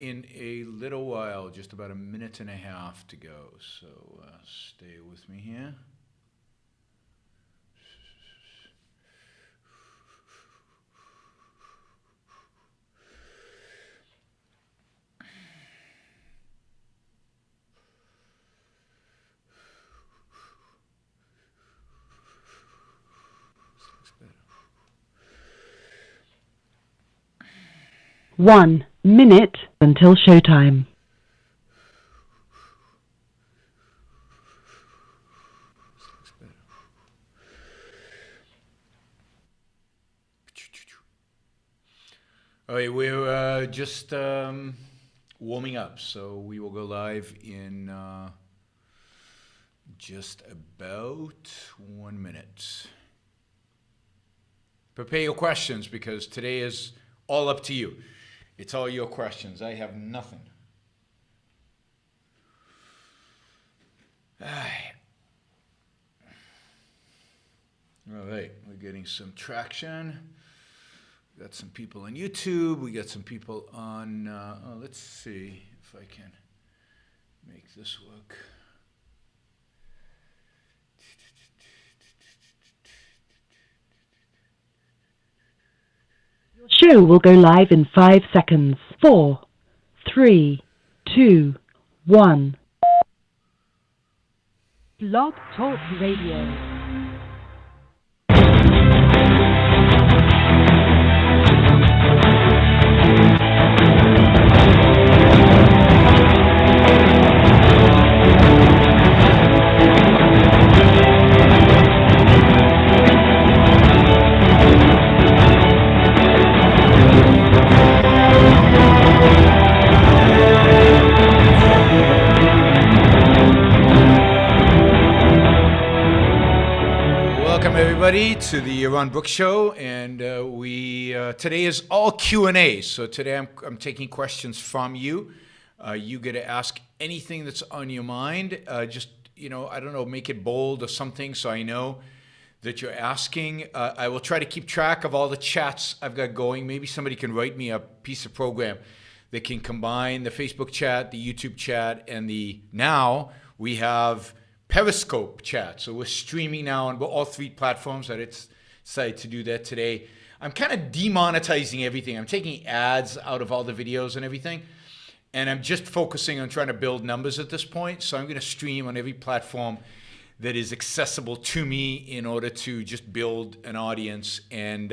in a little while, just about a minute and a half to go. So stay with me here. One minute until showtime. All right, we're just warming up, so we will go live in just about 1 minute. Prepare your questions because today is all up to you. It's all your questions. I have nothing. All right, we're getting some traction. We got some people on YouTube. We got some people on, let's see if I can make this work. Your show will go live in 5 seconds. 4, 3, 2, 1. Blog Talk Radio. To the Ron Brooks Show, and we today is all Q&A. So today I'm taking questions from you. You get to ask anything that's on your mind. Just I don't know, make it bold or something so I know that you're asking. I will try to keep track of all the chats I've got going. Maybe somebody can write me a piece of program that can combine the Facebook chat, the YouTube chat, and now we have Periscope chat. So we're streaming now on all 3 platforms. I decided to do that today. I'm kind of demonetizing everything. I'm taking ads out of all the videos and everything. And I'm just focusing on trying to build numbers at this point. So I'm going to stream on every platform that is accessible to me in order to just build an audience. And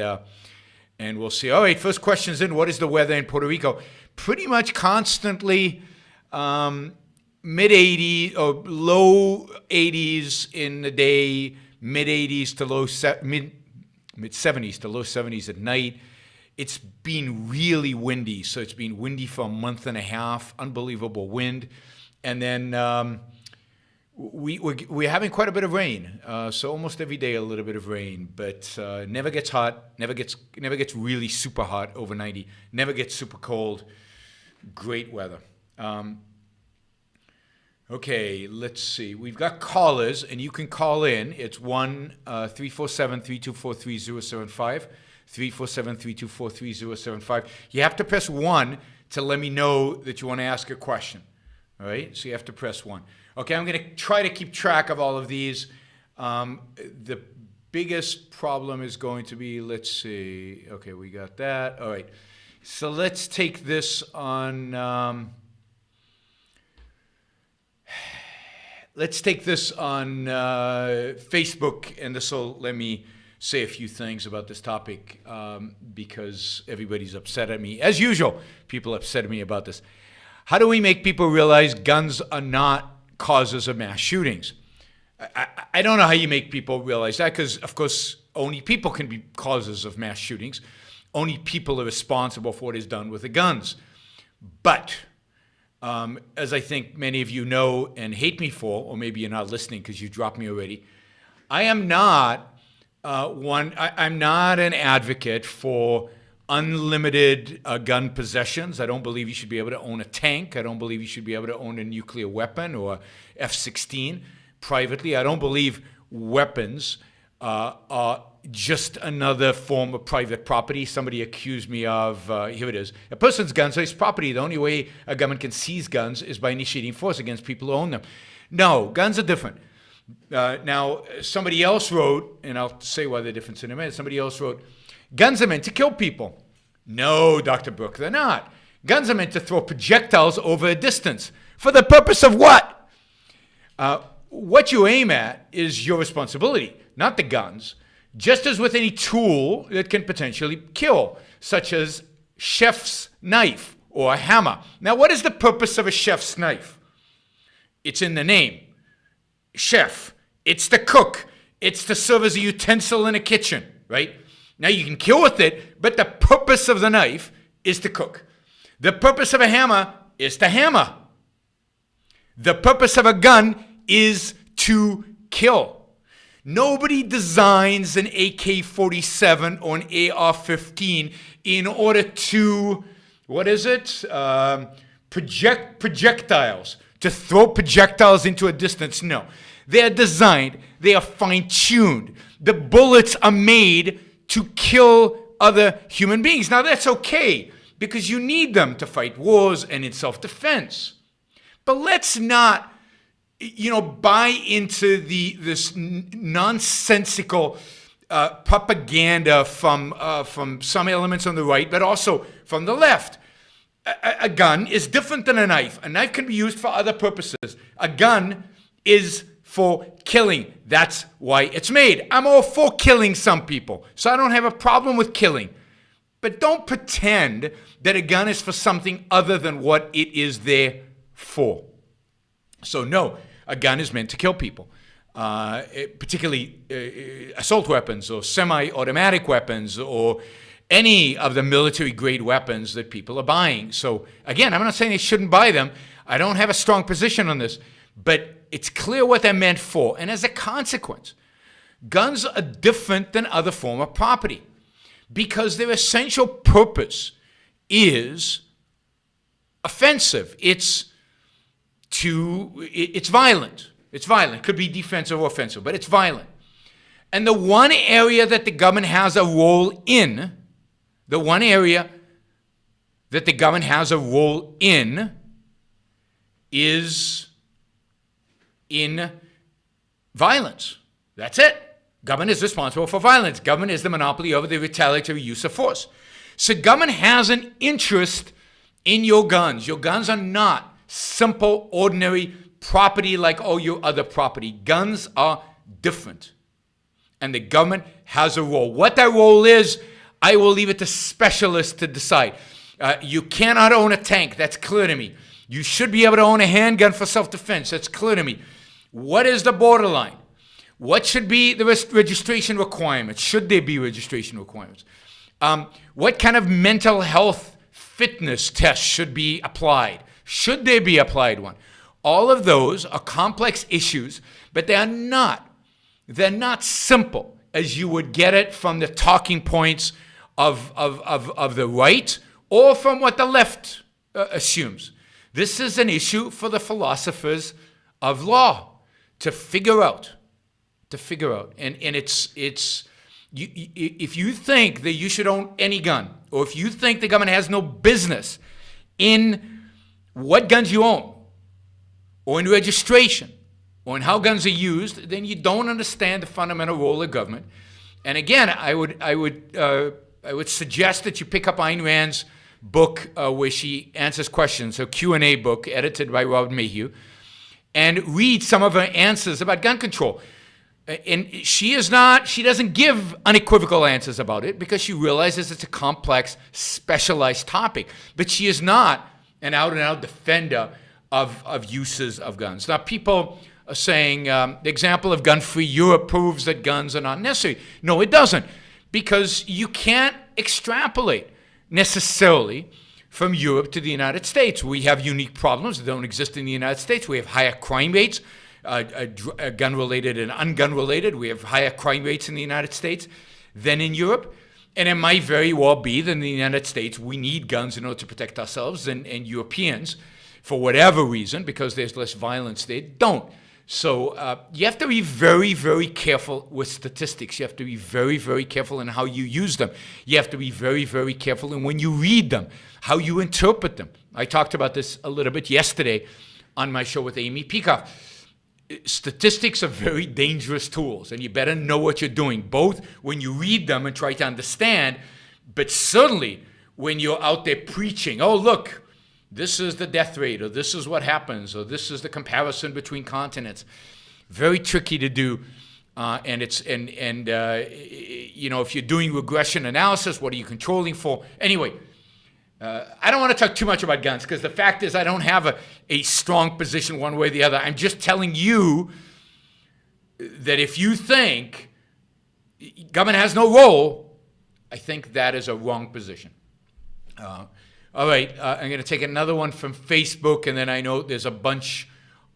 we'll see. All right, first question's in. What is the weather in Puerto Rico? Pretty much constantly mid-80s or low 80s in the day, mid-80s to mid-70s to low 70s at night. It's been really windy, so it's been windy for a month and a half, unbelievable wind. And then we're having quite a bit of rain, so almost every day a little bit of rain, but never gets hot, never gets really super hot over 90, never gets super cold. Great weather. Okay, let's see. We've got callers, and you can call in. It's 1-347-324-3075, 347-324-3075. You have to press 1 to let me know that you want to ask a question. All right? So you have to press 1. Okay, I'm going to try to keep track of all of these. The biggest problem is going to be, let's see. Okay, we got that. All right. So let's take this on... Let's take this on Facebook, and this will let me say a few things about this topic because everybody's upset at me. As usual, people upset at me about this. How do we make people realize guns are not causes of mass shootings? I don't know how you make people realize that because, of course, only people can be causes of mass shootings. Only people are responsible for what is done with the guns. But... as I think many of you know and hate me for, or maybe you're not listening because you dropped me already, I am not I'm not an advocate for unlimited gun possessions. I don't believe you should be able to own a tank. I don't believe you should be able to own a nuclear weapon or F-16 privately. I don't believe weapons are just another form of private property. Somebody accused me of, here it is, a person's guns are his property. The only way a government can seize guns is by initiating force against people who own them. No, guns are different. Now, somebody else wrote, and I'll say why they're different in a minute, somebody else wrote, guns are meant to kill people. No, Dr. Brooke, they're not. Guns are meant to throw projectiles over a distance. For the purpose of what? What you aim at is your responsibility, not the guns. Just as with any tool that can potentially kill, such as chef's knife or a hammer. Now, what is the purpose of a chef's knife? It's in the name. Chef. It's to cook. It's to serve as a utensil in a kitchen, right? Now, you can kill with it, but the purpose of the knife is to cook. The purpose of a hammer is to hammer. The purpose of a gun is to kill. Nobody designs an AK-47 or an AR-15 in order to, projectiles, to throw projectiles into a distance. No. They're designed, they are fine-tuned. The bullets are made to kill other human beings. Now, that's okay, because you need them to fight wars and in self-defense. But let's not buy into this nonsensical propaganda from some elements on the right, but also from the left. A gun is different than a knife. A knife can be used for other purposes. A gun is for killing. That's why it's made. I'm all for killing some people, so I don't have a problem with killing. But don't pretend that a gun is for something other than what it is there for. So no, a gun is meant to kill people, particularly assault weapons or semi-automatic weapons or any of the military-grade weapons that people are buying. So again, I'm not saying they shouldn't buy them. I don't have a strong position on this, but it's clear what they're meant for. And as a consequence, guns are different than other form of property because their essential purpose is offensive. It's violent. It's violent. It could be defensive or offensive, but it's violent. And the one area that the government has a role in, is in violence. That's it. Government is responsible for violence. Government is the monopoly over the retaliatory use of force. So government has an interest in your guns. Your guns are not simple, ordinary property like all your other property. Guns are different. And the government has a role. What that role is, I will leave it to specialists to decide. You cannot own a tank. That's clear to me. You should be able to own a handgun for self-defense. That's clear to me. What is the borderline? What should be the registration requirements? Should there be registration requirements? What kind of mental health fitness tests should be applied? Should there be applied one? All of those are complex issues, but they're not simple as you would get it from the talking points of the right or from what the left assumes. This is an issue for the philosophers of law to figure out. And if you think that you should own any gun, or if you think the government has no business in what guns you own, or in registration, or in how guns are used, then you don't understand the fundamental role of government. And again, I would suggest that you pick up Ayn Rand's book where she answers questions, her Q&A book edited by Robert Mayhew, and read some of her answers about gun control. And she doesn't give unequivocal answers about it because she realizes it's a complex, specialized topic. But she is not an out-and-out defender of uses of guns. Now, people are saying the example of gun-free Europe proves that guns are not necessary. No, it doesn't, because you can't extrapolate necessarily from Europe to the United States. We have unique problems that don't exist in the United States. We have higher crime rates, gun-related and un-gun-related. We have higher crime rates in the United States than in Europe. And it might very well be that in the United States we need guns in order to protect ourselves, and Europeans, for whatever reason, because there's less violence there, don't. So you have to be very, very careful with statistics. You have to be very, very careful in how you use them. You have to be very, very careful in when you read them, how you interpret them. I talked about this a little bit yesterday on my show with Amy Peacock. Statistics are very dangerous tools, and you better know what you're doing, both when you read them and try to understand, but certainly when you're out there preaching, oh, look, this is the death rate, or this is what happens, or this is the comparison between continents. Very tricky to do, and you know, if you're doing regression analysis, what are you controlling for? Anyway, I don't want to talk too much about guns, because the fact is I don't have a strong position one way or the other. I'm just telling you that if you think government has no role, I think that is a wrong position. All right, I'm going to take another one from Facebook, and then I know there's a bunch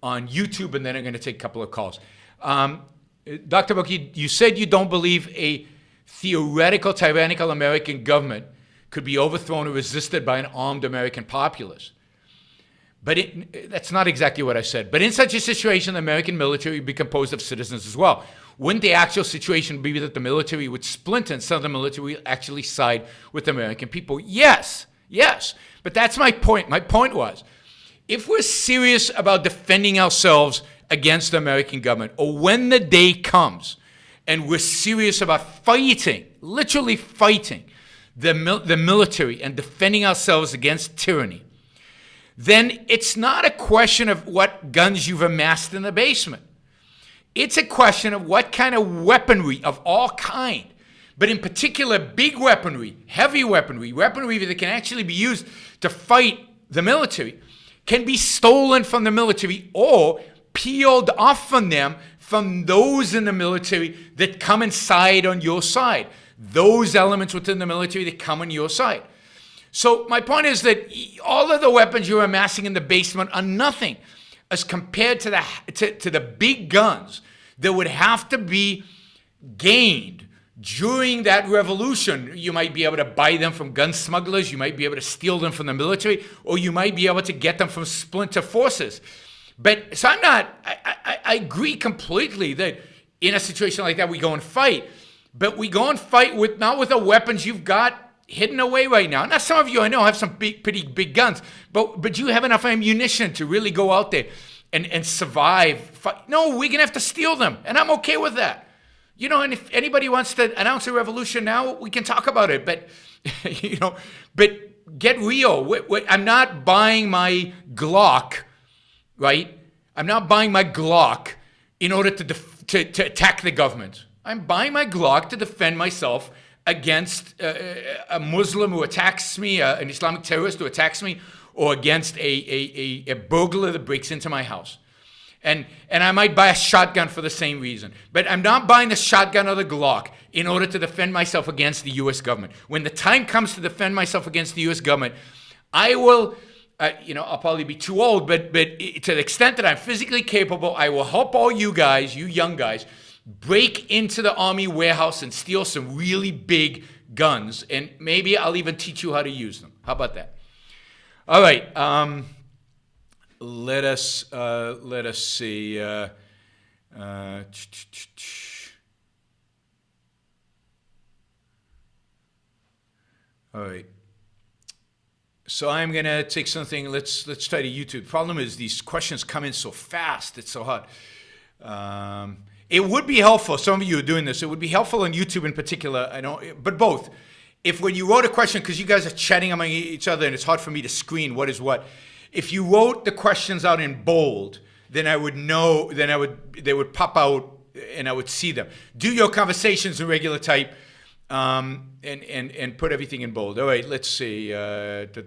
on YouTube, and then I'm going to take a couple of calls. Dr. Bucky, you said you don't believe a theoretical tyrannical American government could be overthrown or resisted by an armed American populace. But that's not exactly what I said. But in such a situation, the American military would be composed of citizens as well. Wouldn't the actual situation be that the military would splinter and some of the military would actually side with the American people? Yes. Yes, but that's my point. My point was, if we're serious about defending ourselves against the American government, or when the day comes and we're serious about fighting, literally fighting the military and defending ourselves against tyranny, then it's not a question of what guns you've amassed in the basement. It's a question of what kind of weaponry of all kind, but in particular, big weaponry, heavy weaponry that can actually be used to fight the military, can be stolen from the military or peeled off from them from those in the military that come inside on your side, those elements within the military that come on your side. So my point is that all of the weapons you're amassing in the basement are nothing as compared to the big guns that would have to be gained during that revolution. You might be able to buy them from gun smugglers, you might be able to steal them from the military, or you might be able to get them from splinter forces. But so I agree completely that in a situation like that, we go and fight. But we go and fight not with the weapons you've got hidden away right now. Now, some of you I know have some pretty big guns, but you have enough ammunition to really go out there and survive. No, we're going to have to steal them, and I'm okay with that. You know, and if anybody wants to announce a revolution now, we can talk about it. But, you know, but get real. I'm not buying my Glock, right? I'm not buying my Glock in order to attack the government. I'm buying my Glock to defend myself against a Muslim who attacks me, an Islamic terrorist who attacks me, or against a burglar that breaks into my house. And I might buy a shotgun for the same reason. But I'm not buying the shotgun or the Glock in order to defend myself against the U.S. government. When the time comes to defend myself against the U.S. government, I will, I'll probably be too old, but to the extent that I'm physically capable, I will help all you guys, you young guys, break into the Army warehouse and steal some really big guns. And maybe I'll even teach you how to use them. How about that? All right. Let us see. All right. So I'm gonna take something. Let's try to YouTube. Problem is these questions come in so fast. It's so hard. It would be helpful. Some of you are doing this. It would be helpful on YouTube in particular. I don't, but both. If when you wrote a question, because you guys are chatting among each other, and it's hard for me to screen what is what. If you wrote the questions out in bold, then I would know, they would pop out and I would see them. Do your conversations in regular type and put everything in bold. All right, let's see. What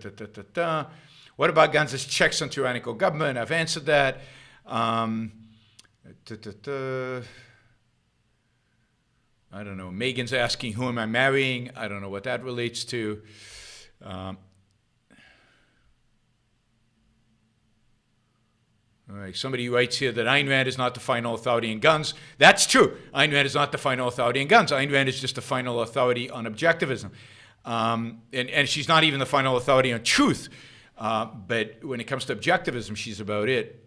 about guns as checks on tyrannical government? I've answered that. I don't know. Megan's asking, who am I marrying? I don't know what that relates to. All right, somebody writes here that Ayn Rand is not the final authority in guns. That's true. Ayn Rand is not the final authority in guns. Ayn Rand is just the final authority on objectivism. And she's not even the final authority on truth. But when it comes to objectivism, she's about it.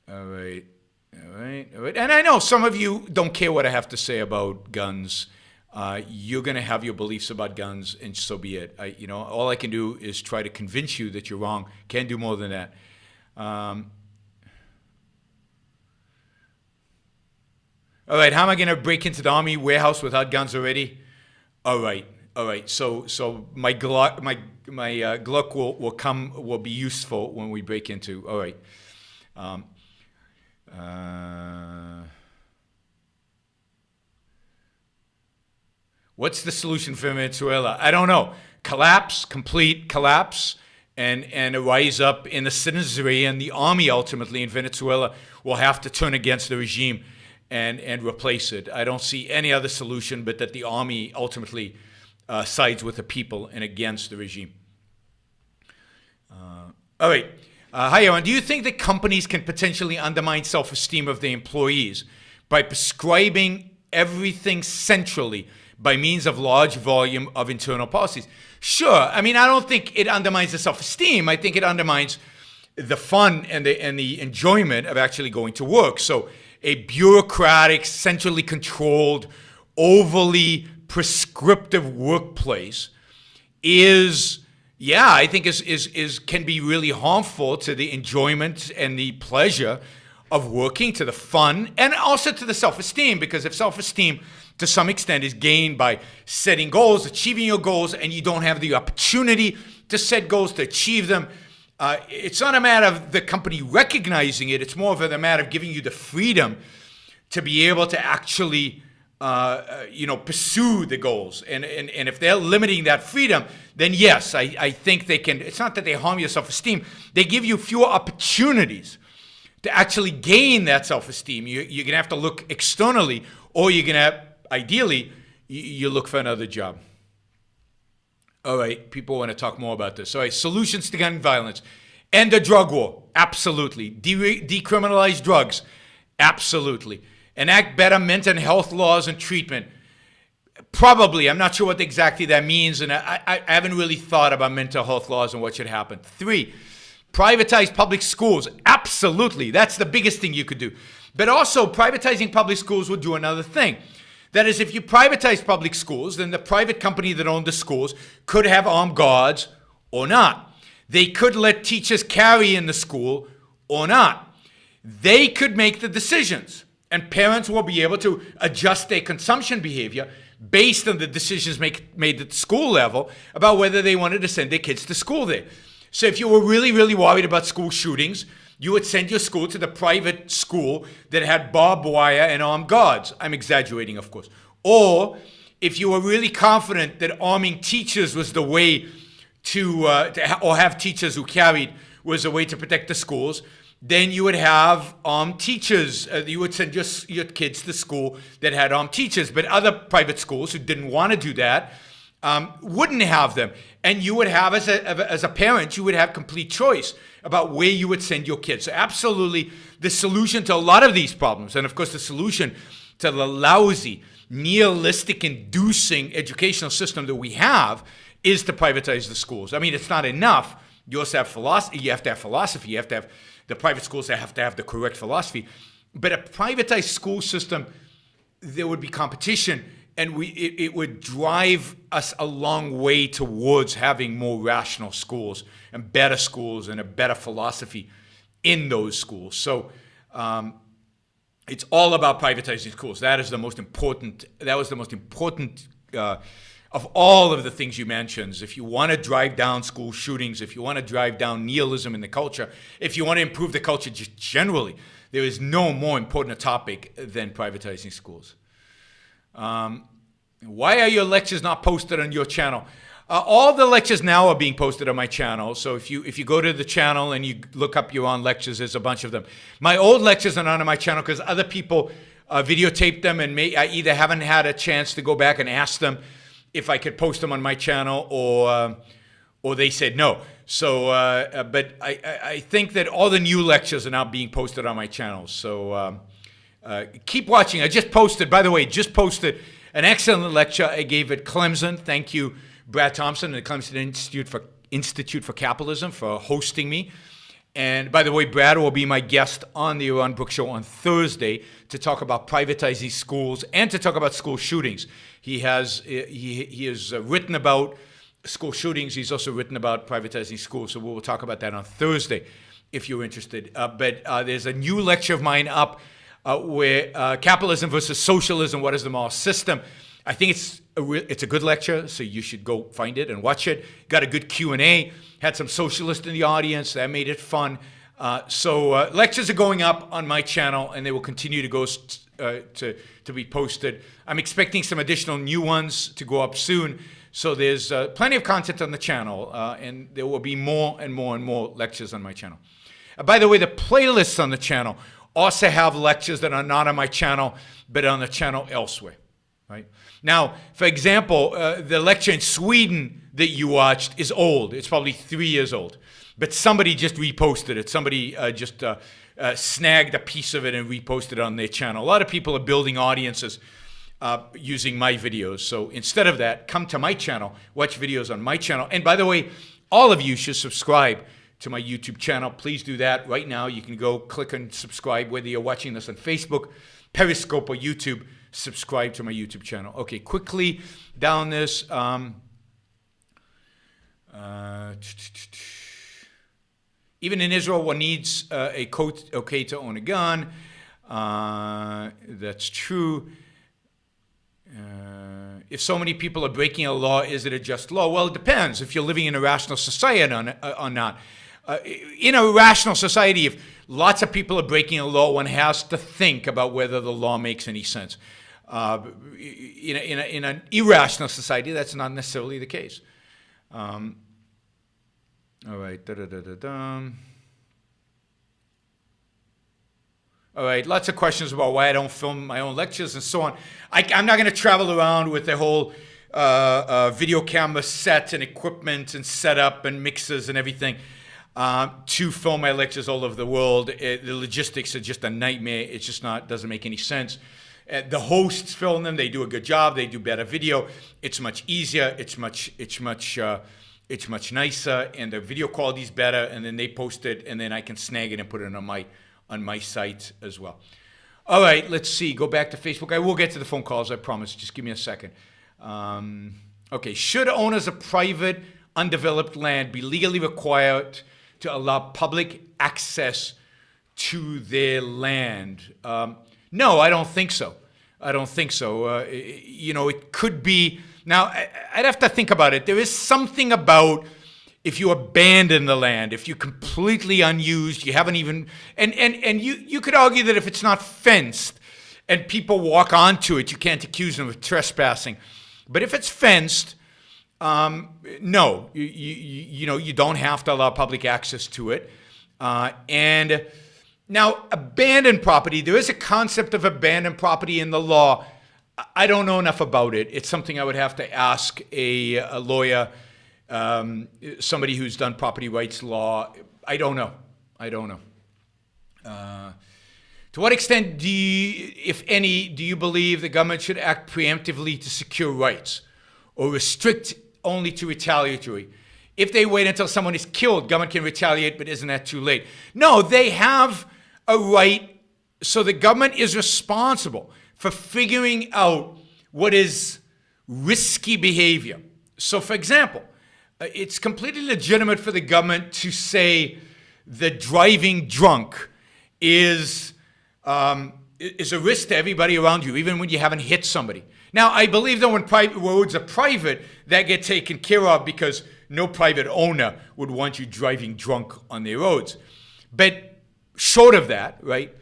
All right. All right. All right. And I know some of you don't care what I have to say about guns. You're going to have your beliefs about guns, and so be it. All I can do is try to convince you that you're wrong. Can't do more than that. All right, how am I going to break into the army warehouse without guns already? All right. So my Glock will be useful when we break into. All right. What's the solution for Venezuela? I don't know. Complete collapse, and a rise up in the citizenry, and the army ultimately in Venezuela will have to turn against the regime and replace it. I don't see any other solution but that the army ultimately sides with the people and against the regime. All right. Hi, Aaron. Do you think that companies can potentially undermine self-esteem of their employees by prescribing everything centrally by means of large volume of internal policies? Sure. I mean, I don't think it undermines the self-esteem. I think it undermines the fun and the enjoyment of actually going to work. So a bureaucratic, centrally controlled, overly prescriptive workplace I think can be really harmful to the enjoyment and the pleasure of working, to the fun, and also to the self-esteem, because if self-esteem to some extent is gained by setting goals, achieving your goals, and you don't have the opportunity to set goals, to achieve them, it's not a matter of the company recognizing it. It's more of a matter of giving you the freedom to be able to actually pursue the goals. And if they're limiting that freedom, then yes, I think they can. It's not that they harm your self-esteem. They give you fewer opportunities to actually gain that self-esteem. You're going to have to look externally, or you're going to, ideally, you look for another job. All right, people want to talk more about this. All right, solutions to gun violence. End the drug war. Absolutely. Decriminalize drugs. Absolutely. Enact better mental health laws and treatment. Probably. I'm not sure what exactly that means, and I haven't really thought about mental health laws and what should happen. 3, privatize public schools. Absolutely. That's the biggest thing you could do. But also, privatizing public schools would do another thing. That is, if you privatize public schools, then the private company that owned the schools could have armed guards or not. They could let teachers carry in the school or not. They could make the decisions, and parents will be able to adjust their consumption behavior based on the decisions made at the school level about whether they wanted to send their kids to school there. So if you were really, really worried about school shootings, you would send your school to the private school that had barbed wire and armed guards. I'm exaggerating, of course. Or if you were really confident that arming teachers was the way or have teachers who carried was a way to protect the schools, then you would have armed teachers. You would send your kids to school that had armed teachers. But other private schools who didn't want to do that wouldn't have them. And you would have, as a parent, you would have complete choice about where you would send your kids. So absolutely, the solution to a lot of these problems, and of course the solution to the lousy, nihilistic, inducing educational system that we have, is to privatize the schools. I mean, it's not enough. You also have philosophy. You have to have philosophy. You have to have the private schools that have to have the correct philosophy. But a privatized school system, there would be competition, and it would drive us a long way towards having more rational schools and a better philosophy in those schools. So it's all about privatizing schools. That is the most important. That was the most important of all of the things you mentioned. If you want to drive down school shootings, if you want to drive down nihilism in the culture, if you want to improve the culture just generally, there is no more important a topic than privatizing schools. Why are your lectures not posted on your channel? All the lectures now are being posted on my channel. So if you go to the channel and you look up your own lectures, there's a bunch of them. My old lectures are not on my channel because other people videotaped them, and I either haven't had a chance to go back and ask them if I could post them on my channel, or they said no. So, but I think that all the new lectures are now being posted on my channel. So keep watching. I just posted, by the way, an excellent lecture I gave at Clemson. Thank you, Brad Thompson and the Clemson Institute for Capitalism, for hosting me. And by the way, Brad will be my guest on the Iran Book Show on Thursday to talk about privatizing schools and to talk about school shootings. He has written about school shootings. He's also written about privatizing schools. So we'll talk about that on Thursday if you're interested. But there's a new lecture of mine up where capitalism versus socialism, what is the moral system? I think it's a good lecture, so you should go find it and watch it. Got a good Q&A. Had some socialists in the audience. That made it fun. So lectures are going up on my channel, and they will continue to go to be posted. I'm expecting some additional new ones to go up soon. So there's plenty of content on the channel, and there will be more and more and more lectures on my channel. By the way, the playlists on the channel also have lectures that are not on my channel, but on the channel elsewhere. Right? Now, for example, the lecture in Sweden that you watched is old. It's probably 3 years old. But somebody just reposted it. Somebody just snagged a piece of it and reposted it on their channel. A lot of people are building audiences using my videos. So instead of that, come to my channel, watch videos on my channel. And by the way, all of you should subscribe to my YouTube channel. Please do that right now. You can go click and subscribe, whether you're watching this on Facebook, Periscope, or YouTube. Subscribe to my YouTube channel. Okay, quickly down this. Even in Israel, one needs a coat okay to own a gun. That's true. If so many people are breaking a law, is it a just law? Well, it depends if you're living in a rational society or not. In a rational society, if lots of people are breaking a law, one has to think about whether the law makes any sense. In an irrational society, that's not necessarily the case. All right. All right, lots of questions about why I don't film my own lectures and so on. I'm not going to travel around with the whole video camera set and equipment and setup and mixers and everything to film my lectures all over the world. The logistics are just a nightmare. It's just doesn't make any sense. The hosts film them. They do a good job. They do better video. It's much easier. It's much nicer, and the video quality is better. And then they post it, and then I can snag it and put it on my site as well. All right, let's see. Go back to Facebook. I will get to the phone calls, I promise. Just give me a second. Okay, should owners of private, undeveloped land be legally required to allow public access to their land? No, I don't think so. It could be. Now, I'd have to think about it. There is something about if you abandon the land, if you're completely unused, you haven't even, and you could argue that if it's not fenced and people walk onto it, you can't accuse them of trespassing. But if it's fenced, no, you don't have to allow public access to it. And now, abandoned property, there is a concept of abandoned property in the law. I don't know enough about it. It's something I would have to ask a lawyer, somebody who's done property rights law. I don't know. To what extent if any, do you believe the government should act preemptively to secure rights or restrict only to retaliatory? If they wait until someone is killed, government can retaliate, but isn't that too late? No, they have a right. So the government is responsible for figuring out what is risky behavior. So, for example, it's completely legitimate for the government to say that driving drunk is a risk to everybody around you, even when you haven't hit somebody. Now, I believe that when private roads are private, that get taken care of because no private owner would want you driving drunk on their roads. But short of that, right?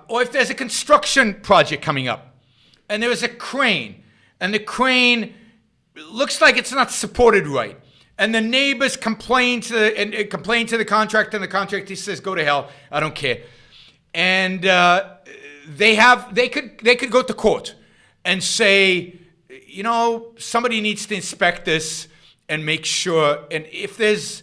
Or if there's a construction project coming up and there is a crane and the crane looks like it's not supported right, and the neighbors complain to the contractor, and the contractor says, "Go to hell, I don't care," and they could go to court and say, somebody needs to inspect this and make sure, and if there's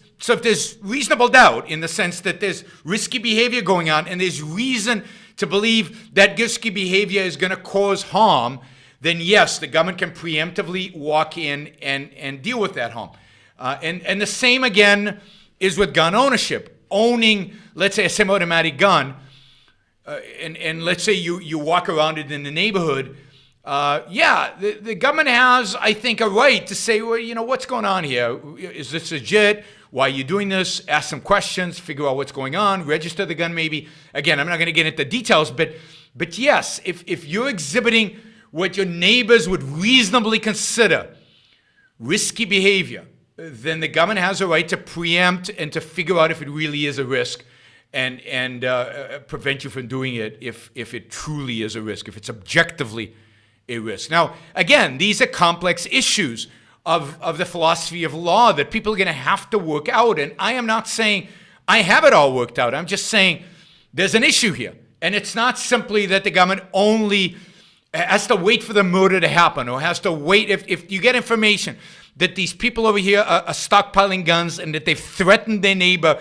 reasonable doubt in the sense that there's risky behavior going on and there's reason to believe that risky behavior is going to cause harm, then yes, the government can preemptively walk in and deal with that harm. And the same again is with gun ownership. owning, let's say, a semi-automatic gun, and let's say you walk around it in the neighborhood, the government has, I think, a right to say, well, what's going on here? Is this legit? Why are you doing this? Ask some questions, figure out what's going on, register the gun maybe. Again, I'm not going to get into details, but yes, if you're exhibiting what your neighbors would reasonably consider risky behavior, then the government has a right to preempt and to figure out if it really is a risk and prevent you from doing it if it truly is a risk, if it's objectively a risk. Now, again, these are complex issues of the philosophy of law that people are going to have to work out. And I am not saying I have it all worked out. I'm just saying there's an issue here. And it's not simply that the government only has to wait for the murder to happen or has to wait. If you get information that these people over here are stockpiling guns and that they've threatened their neighbor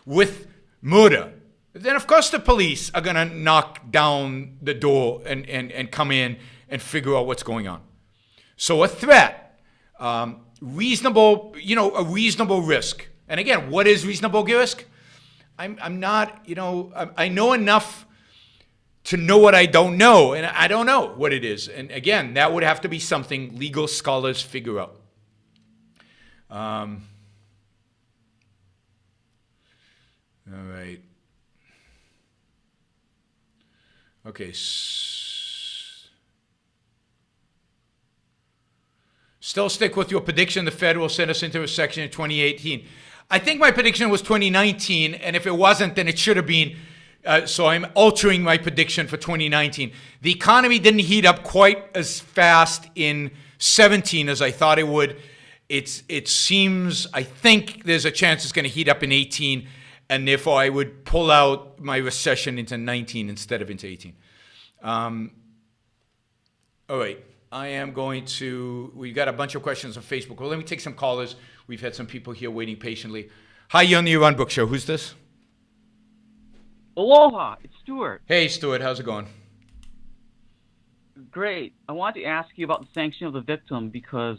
with murder, then of course the police are going to knock down the door and come in and figure out what's going on. So a threat. Reasonable, a reasonable risk. And again, what is reasonable risk? I'm not, I know enough to know what I don't know, and I don't know what it is. And again, that would have to be something legal scholars figure out. All right. Okay. Still stick with your prediction the Fed will send us into a recession in 2018. I think my prediction was 2019, and if it wasn't, then it should have been. So I'm altering my prediction for 2019. The economy didn't heat up quite as fast in 17 as I thought it would. It seems, I think there's a chance it's going to heat up in 18, and therefore I would pull out my recession into 19 instead of into 18. All right. I am going to, we've got a bunch of questions on Facebook. Well, let me take some callers. We've had some people here waiting patiently. Hi, you're on the Run Book Show. Who's this? Aloha, it's Stuart. Hey, Stuart. How's it going? Great. I wanted to ask you about the sanction of the victim because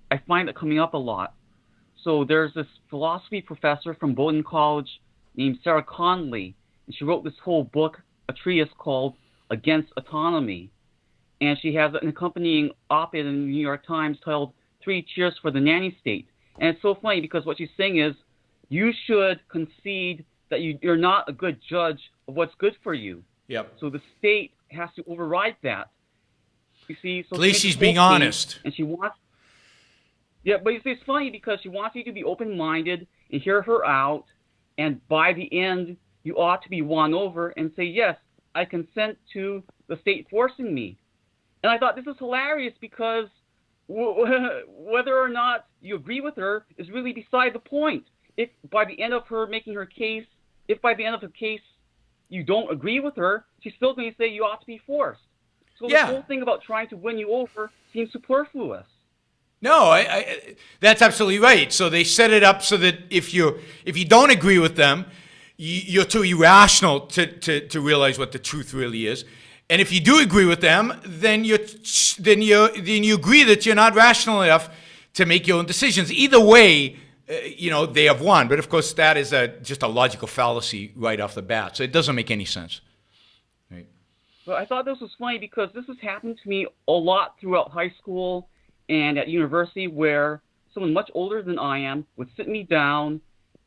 I find it coming up a lot. So there's this philosophy professor from Bowdoin College named Sarah Conley, and she wrote this whole book, a treatise called Against Autonomy. And she has an accompanying op-ed in the New York Times titled 3 Cheers for the Nanny State. And it's so funny because what she's saying is you should concede that you're not a good judge of what's good for you. Yep. So the state has to override that. You see, so at least she's being honest. And she wants, but it's funny because she wants you to be open-minded and hear her out. And by the end, you ought to be won over and say, yes, I consent to the state forcing me. And I thought this is hilarious because whether or not you agree with her is really beside the point. If by the end of her making her case, if by the end of the case you don't agree with her, she's still going to say you ought to be forced. So the whole thing about trying to win you over seems superfluous. No, that's absolutely right. So they set it up so that if you don't agree with them, you're too irrational to realize what the truth really is. And if you do agree with them, then you agree that you're not rational enough to make your own decisions. Either way, they have won. But of course, that is just a logical fallacy right off the bat. So it doesn't make any sense. Right. Well, I thought this was funny because this has happened to me a lot throughout high school and at university, where someone much older than I am would sit me down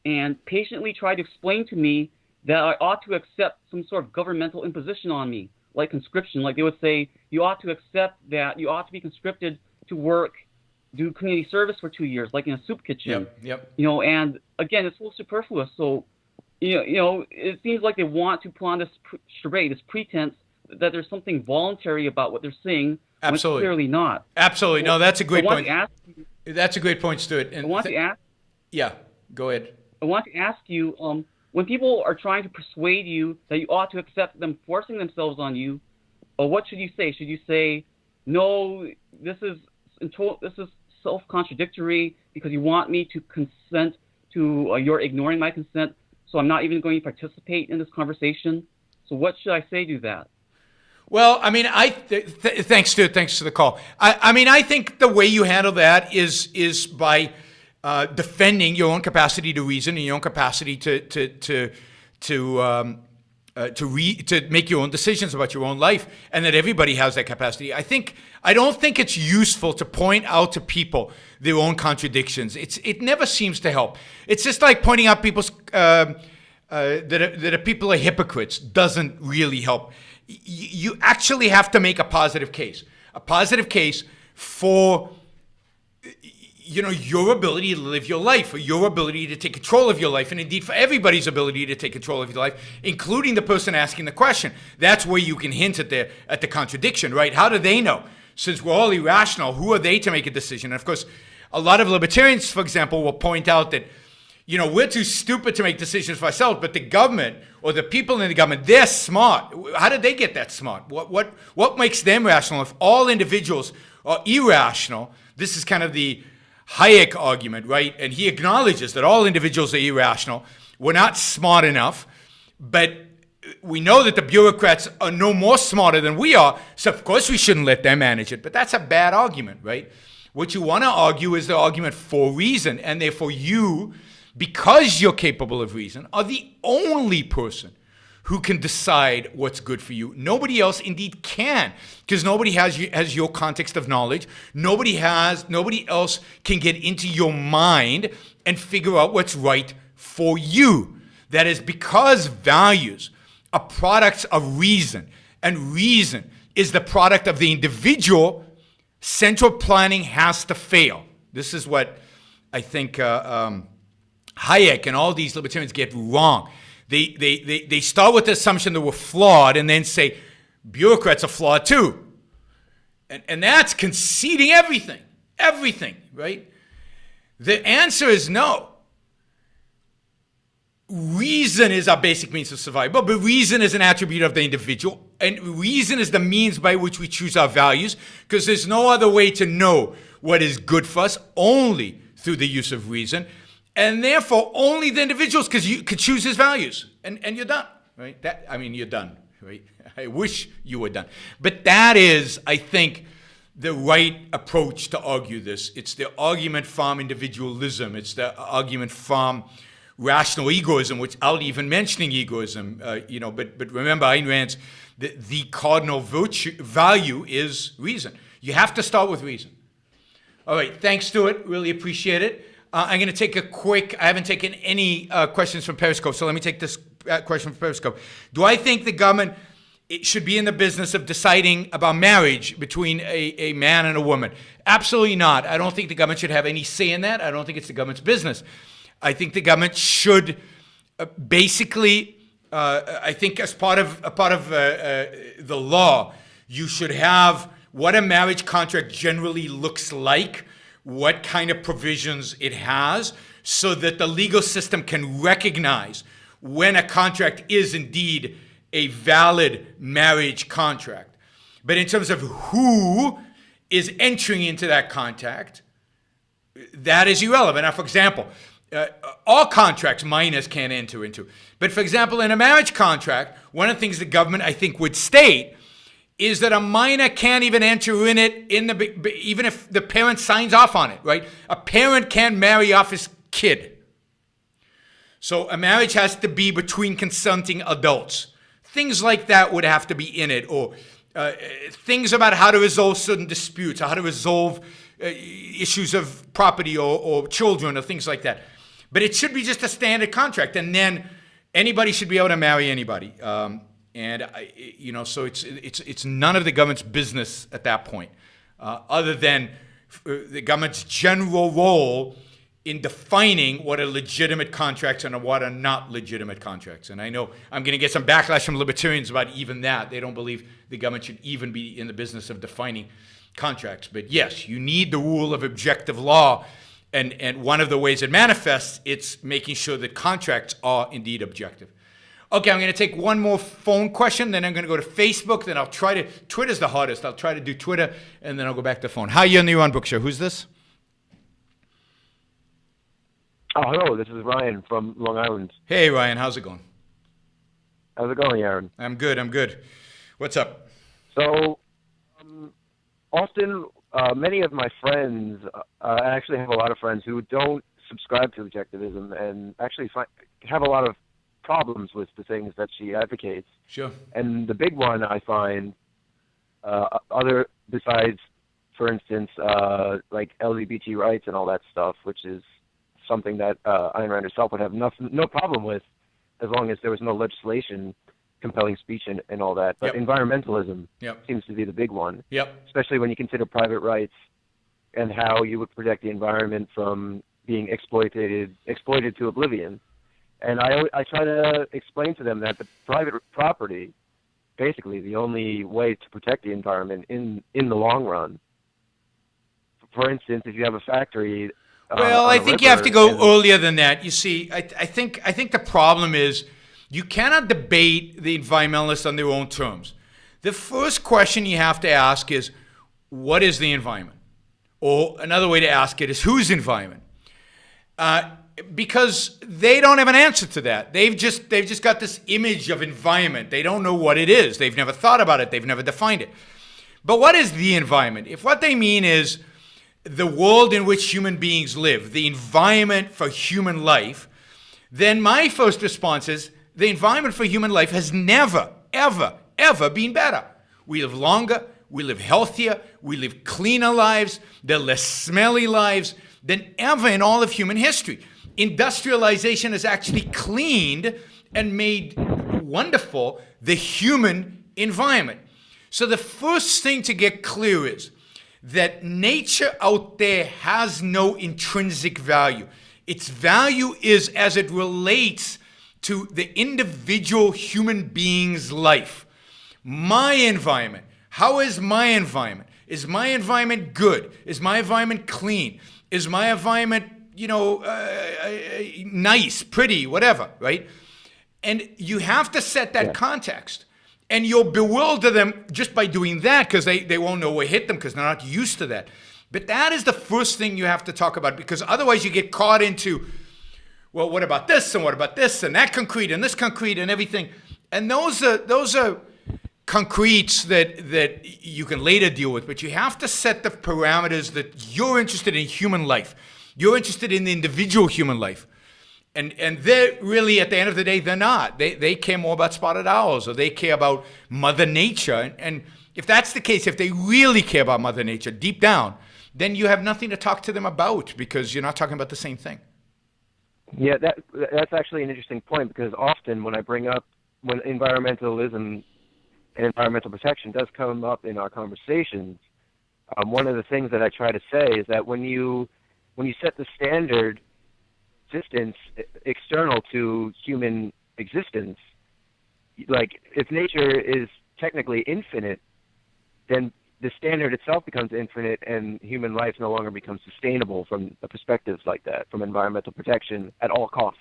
and patiently try to explain to me that I ought to accept some sort of governmental imposition on me. Like conscription, like they would say, you ought to accept that you ought to be conscripted to work, do community service for 2 years, like in a soup kitchen. Yep. And again, it's a little superfluous. So, it seems like they want to put on this charade, this pretense that there's something voluntary about what they're saying. Absolutely. When it's clearly not. Absolutely. No, that's a great point. That's a great point, Stuart. And yeah, go ahead. I want to ask you, when people are trying to persuade you that you ought to accept them forcing themselves on you, what should you say? Should you say, no, this is self-contradictory because you want me to consent to you're ignoring my consent, so I'm not even going to participate in this conversation? So what should I say to that? Well, I mean, thanks for the call. I mean, I think the way you handle that is by defending your own capacity to reason and your own capacity to make your own decisions about your own life, and that everybody has that capacity. I don't think it's useful to point out to people their own contradictions. It never seems to help. It's just like pointing out people's that people are hypocrites doesn't really help. You actually have to make a positive case for your ability to live your life, or your ability to take control of your life, and indeed for everybody's ability to take control of your life, including the person asking the question. That's where you can hint at the contradiction, right? How do they know? Since we're all irrational, who are they to make a decision? And of course, a lot of libertarians, for example, will point out that, we're too stupid to make decisions for ourselves, but the government or the people in the government, they're smart. How did they get that smart? What makes them rational? If all individuals are irrational, this is kind of the Hayek argument, right? And he acknowledges that all individuals are irrational. We're not smart enough, but we know that the bureaucrats are no more smarter than we are, so of course we shouldn't let them manage it. But that's a bad argument, right? What you want to argue is the argument for reason, and therefore you, because you're capable of reason, are the only person who can decide what's good for you. Nobody else indeed can, because nobody has your context of knowledge. Nobody else can get into your mind and figure out what's right for you. That is because values are products of reason, and reason is the product of the individual. Central planning has to fail. This is what I think Hayek and all these libertarians get wrong. They start with the assumption that we're flawed and then say bureaucrats are flawed too. And that's conceding everything, right? The answer is no. Reason is our basic means of survival, but reason is an attribute of the individual, and reason is the means by which we choose our values, because there's no other way to know what is good for us, only through the use of reason, and therefore only the individuals could choose his values, and you're done, right? You're done, right? I wish you were done. But that is, I think, the right approach to argue this. It's the argument from individualism. It's the argument from rational egoism, without even mentioning egoism, but remember Ayn Rand's, the cardinal value is reason. You have to start with reason. All right, thanks, Stuart. Really appreciate it. I'm going to take I haven't taken any questions from Periscope, so let me take this question from Periscope. Do I think the government should be in the business of deciding about marriage between a man and a woman? Absolutely not. I don't think the government should have any say in that. I don't think it's the government's business. I think the government should basically, I think as part of the law, you should have what a marriage contract generally looks like, what kind of provisions it has, so that the legal system can recognize when a contract is indeed a valid marriage contract. But in terms of who is entering into that contract, that is irrelevant. Now, for example, all contracts minors can't enter into. But for example, in a marriage contract, one of the things the government, I think, would state is that a minor can't even enter in it even if the parent signs off on it, right? A parent can't marry off his kid. So a marriage has to be between consenting adults. Things like that would have to be in it, or things about how to resolve certain disputes, or how to resolve issues of property or children, or things like that. But it should be just a standard contract, and then anybody should be able to marry anybody. So it's none of the government's business at that point, other than the government's general role in defining what are legitimate contracts and what are not legitimate contracts. And I know I'm going to get some backlash from libertarians about even that. They don't believe the government should even be in the business of defining contracts. But yes, you need the rule of objective law. And one of the ways it manifests, it's making sure that contracts are indeed objective. Okay, I'm going to take one more phone question, then I'm going to go to Facebook, then Twitter's the hardest. I'll try to do Twitter, and then I'll go back to phone. Hi, you're on the Ron Book Show. Who's this? Oh, hello, this is Ryan from Long Island. Hey, Ryan, how's it going? How's it going, Aaron? I'm good. What's up? So, often, many of my friends, I actually have a lot of friends who don't subscribe to objectivism and actually have a lot of problems with the things that she advocates. Sure. And the big one I find, other besides, for instance, like LGBT rights and all that stuff, which is something that Ayn Rand herself would have no problem with, as long as there was no legislation compelling speech and all that. But environmentalism seems to be the big one, especially when you consider private rights and how you would protect the environment from being exploited to oblivion. And I try to explain to them that the private property, basically the only way to protect the environment in the long run. For instance, if you have a factory. Well, I think you have to go earlier than that. You see, I think the problem is you cannot debate the environmentalists on their own terms. The first question you have to ask is, what is the environment? Or another way to ask it is, whose environment? Because they don't have an answer to that. They've just got this image of environment. They don't know what it is. They've never thought about it. They've never defined it. But what is the environment? If what they mean is the world in which human beings live, the environment for human life, then my first response is the environment for human life has never, ever, ever been better. We live longer, we live healthier, we live cleaner lives, they're less smelly lives than ever in all of human history. Industrialization has actually cleaned and made wonderful the human environment. So the first thing to get clear is that nature out there has no intrinsic value. Its value is as it relates to the individual human being's life. My environment. How is my environment? Is my environment good? Is my environment clean? Is my environment, nice, pretty, whatever, right? And you have to set that context. And you'll bewilder them just by doing that because they won't know what hit them because they're not used to that. But that is the first thing you have to talk about, because otherwise you get caught into, well, what about this and what about this and that concrete and this concrete and everything. And those are concretes that you can later deal with, but you have to set the parameters that you're interested in human life. You're interested in the individual human life. And they're really, at the end of the day, they're not. They care more about spotted owls, or they care about Mother Nature. And if that's the case, if they really care about Mother Nature deep down, then you have nothing to talk to them about because you're not talking about the same thing. Yeah, that's actually an interesting point, because often when I bring up when environmentalism and environmental protection does come up in our conversations, one of the things that I try to say is that when you set the standard existence external to human existence, like if nature is technically infinite, then the standard itself becomes infinite and human life no longer becomes sustainable from a perspective like that, from environmental protection at all costs.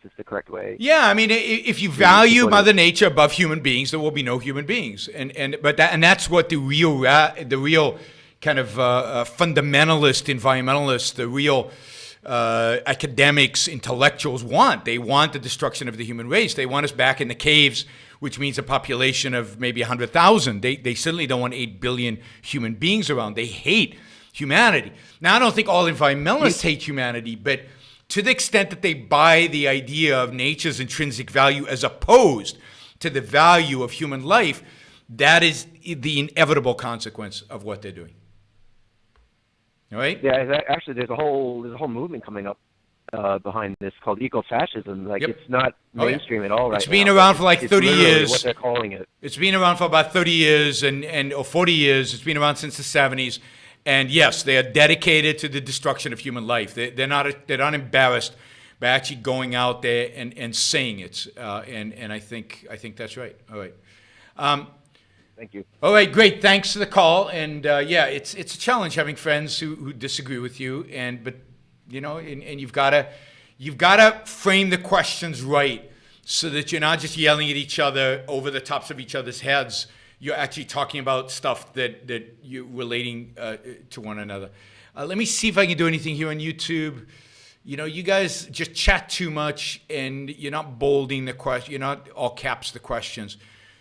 Is the correct way. Yeah, I mean, if you value Mother Nature above human beings, there will be no human beings, and that's what the real kind of fundamentalist environmentalists, the real academics, intellectuals want. They want the destruction of the human race. They want us back in the caves, which means a population of maybe 100,000. They certainly don't want 8 billion human beings around. They hate humanity. Now, I don't think all environmentalists hate humanity, but to the extent that they buy the idea of nature's intrinsic value as opposed to the value of human life, that is the inevitable consequence of what they're doing. All right? Yeah, actually, there's a whole movement coming up behind this called eco-fascism. Like, it's not mainstream at all right now. It's been around for like 30 years. What they're calling it. It's been around for about 30 years or 40 years. It's been around since the 70s. And yes, they are dedicated to the destruction of human life. They're not embarrassed by actually going out there and saying it. And I think that's right. All right. Thank you. All right, great. Thanks for the call. And it's a challenge having friends who disagree with you. But you've got to frame the questions right so that you're not just yelling at each other over the tops of each other's heads. You're actually talking about stuff that you're relating to one another. Let me see if I can do anything here on YouTube. You guys just chat too much, and you're not bolding the question. You're not all caps the questions,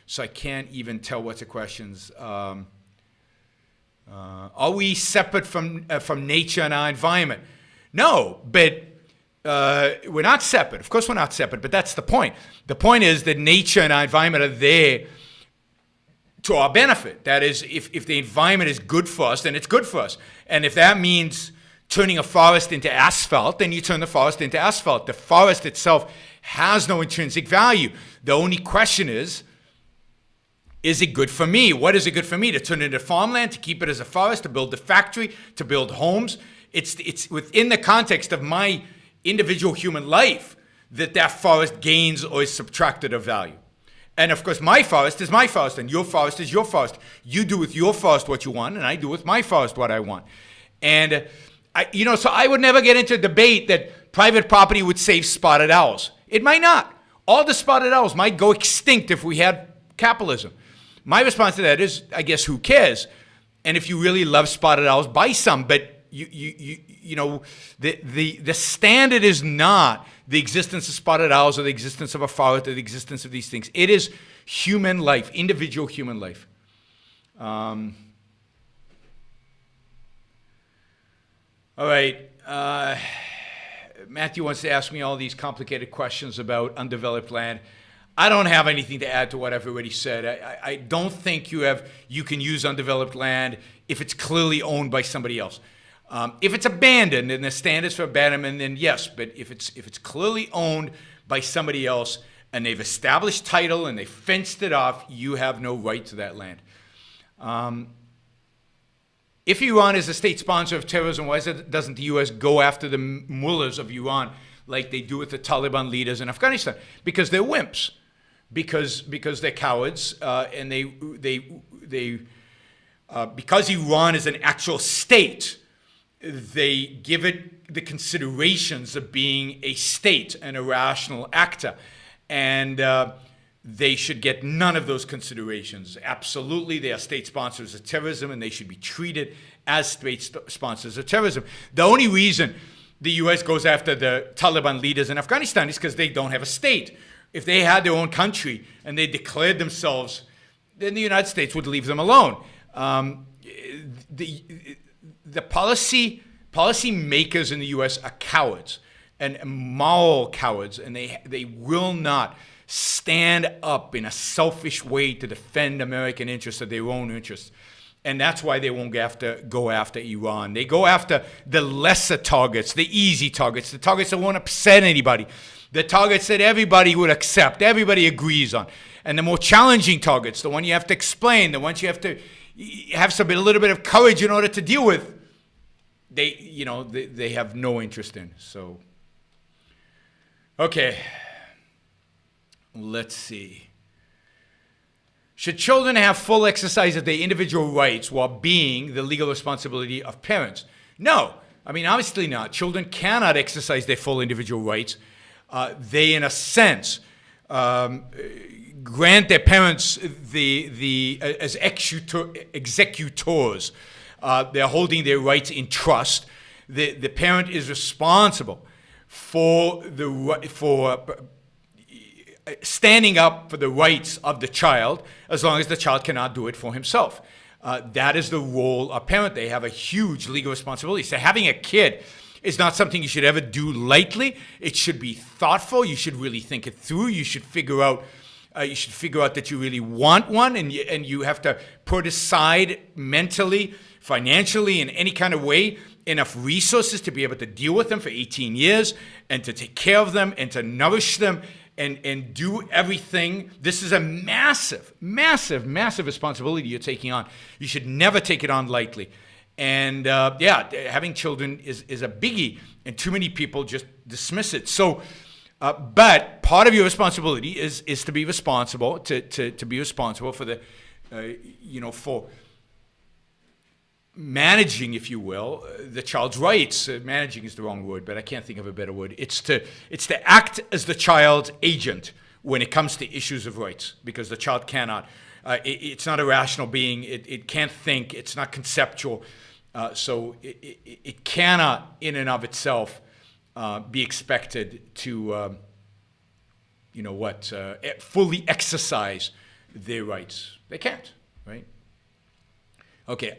so I can't even tell what the questions. Are we separate from nature and our environment? No, but we're not separate. Of course we're not separate, but that's the point. The point is that nature and our environment are there to our benefit. That is, if the environment is good for us, then it's good for us. And if that means turning a forest into asphalt, then you turn the forest into asphalt. The forest itself has no intrinsic value. The only question is it good for me? What is it good for me? To turn it into farmland, to keep it as a forest, to build a factory, to build homes? It's within the context of my individual human life that forest gains or is subtracted of value. And of course, my forest is my forest, and your forest is your forest. You do with your forest what you want, and I do with my forest what I want. And so I would never get into a debate that private property would save spotted owls. It might not. All the spotted owls might go extinct if we had capitalism. My response to that is, I guess, who cares? And if you really love spotted owls, buy some. But the standard is not the existence of spotted owls or the existence of a forest or the existence of these things. It is human life, individual human life. All right. Matthew wants to ask me all these complicated questions about undeveloped land. I don't have anything to add to what I've already said. I don't think you can use undeveloped land if it's clearly owned by somebody else. If it's abandoned and the standards for abandonment, then yes. But if it's clearly owned by somebody else and they've established title and they fenced it off, you have no right to that land. If Iran is a state sponsor of terrorism, why doesn't the U.S. go after the mullahs of Iran like they do with the Taliban leaders in Afghanistan? Because they're wimps. Because they're cowards, and because Iran is an actual state, they give it the considerations of being a state and a rational actor, and they should get none of those considerations. Absolutely, they are state sponsors of terrorism, and they should be treated as state sponsors of terrorism. The only reason the U.S. goes after the Taliban leaders in Afghanistan is because they don't have a state. If they had their own country and they declared themselves, then the United States would leave them alone. The policy makers in the U.S. are cowards and moral cowards, and they will not stand up in a selfish way to defend American interests or their own interests. And that's why they won't go after Iran. They go after the lesser targets, the easy targets, the targets that won't upset anybody, the targets that everybody would accept, everybody agrees on. And the more challenging targets, the one you have to explain, the ones you have to have a little bit of courage in order to deal with, they have no interest in. So, okay, let's see. Should children have full exercise of their individual rights while being the legal responsibility of parents? No. I mean, obviously not. Children cannot exercise their full individual rights. They, in a sense, grant their parents as executors. They're holding their rights in trust. The parent is responsible for standing up for the rights of the child, as long as the child cannot do it for himself. That is the role of parent. They have a huge legal responsibility. So having a kid is not something you should ever do lightly. It should be thoughtful. You should really think it through. You should figure out that you really want one, and you have to put aside mentally, financially, in any kind of way, enough resources to be able to deal with them for 18 years and to take care of them and to nourish them and do everything. This is a massive, massive, massive responsibility you're taking on. You should never take it on lightly. And having children is a biggie, and too many people just dismiss it. So, but part of your responsibility is to be responsible, to be responsible for the, for managing, if you will, the child's rights. Managing is the wrong word, but I can't think of a better word. It's to act as the child's agent when it comes to issues of rights, because the child cannot. It's not a rational being. It can't think. It's not conceptual. So it cannot, in and of itself, be expected to, fully exercise their rights. They can't, right? Okay.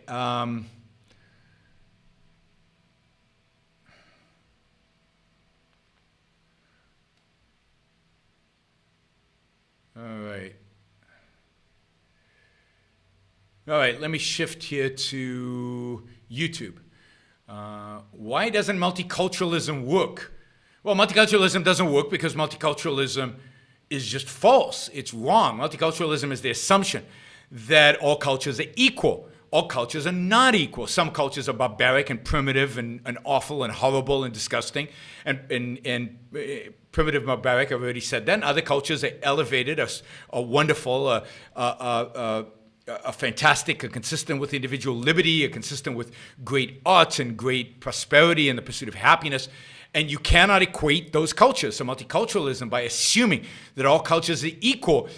All right. All right, let me shift here to YouTube. Why doesn't multiculturalism work? Well, multiculturalism doesn't work because multiculturalism is just false. It's wrong. Multiculturalism is the assumption that all cultures are equal. All cultures are not equal. Some cultures are barbaric and primitive and awful and horrible and disgusting. And primitive, barbaric, I've already said that. And other cultures are elevated, are wonderful, are fantastic, are consistent with individual liberty, are consistent with great arts and great prosperity and the pursuit of happiness. And you cannot equate those cultures. So multiculturalism, by assuming that all cultures are equal,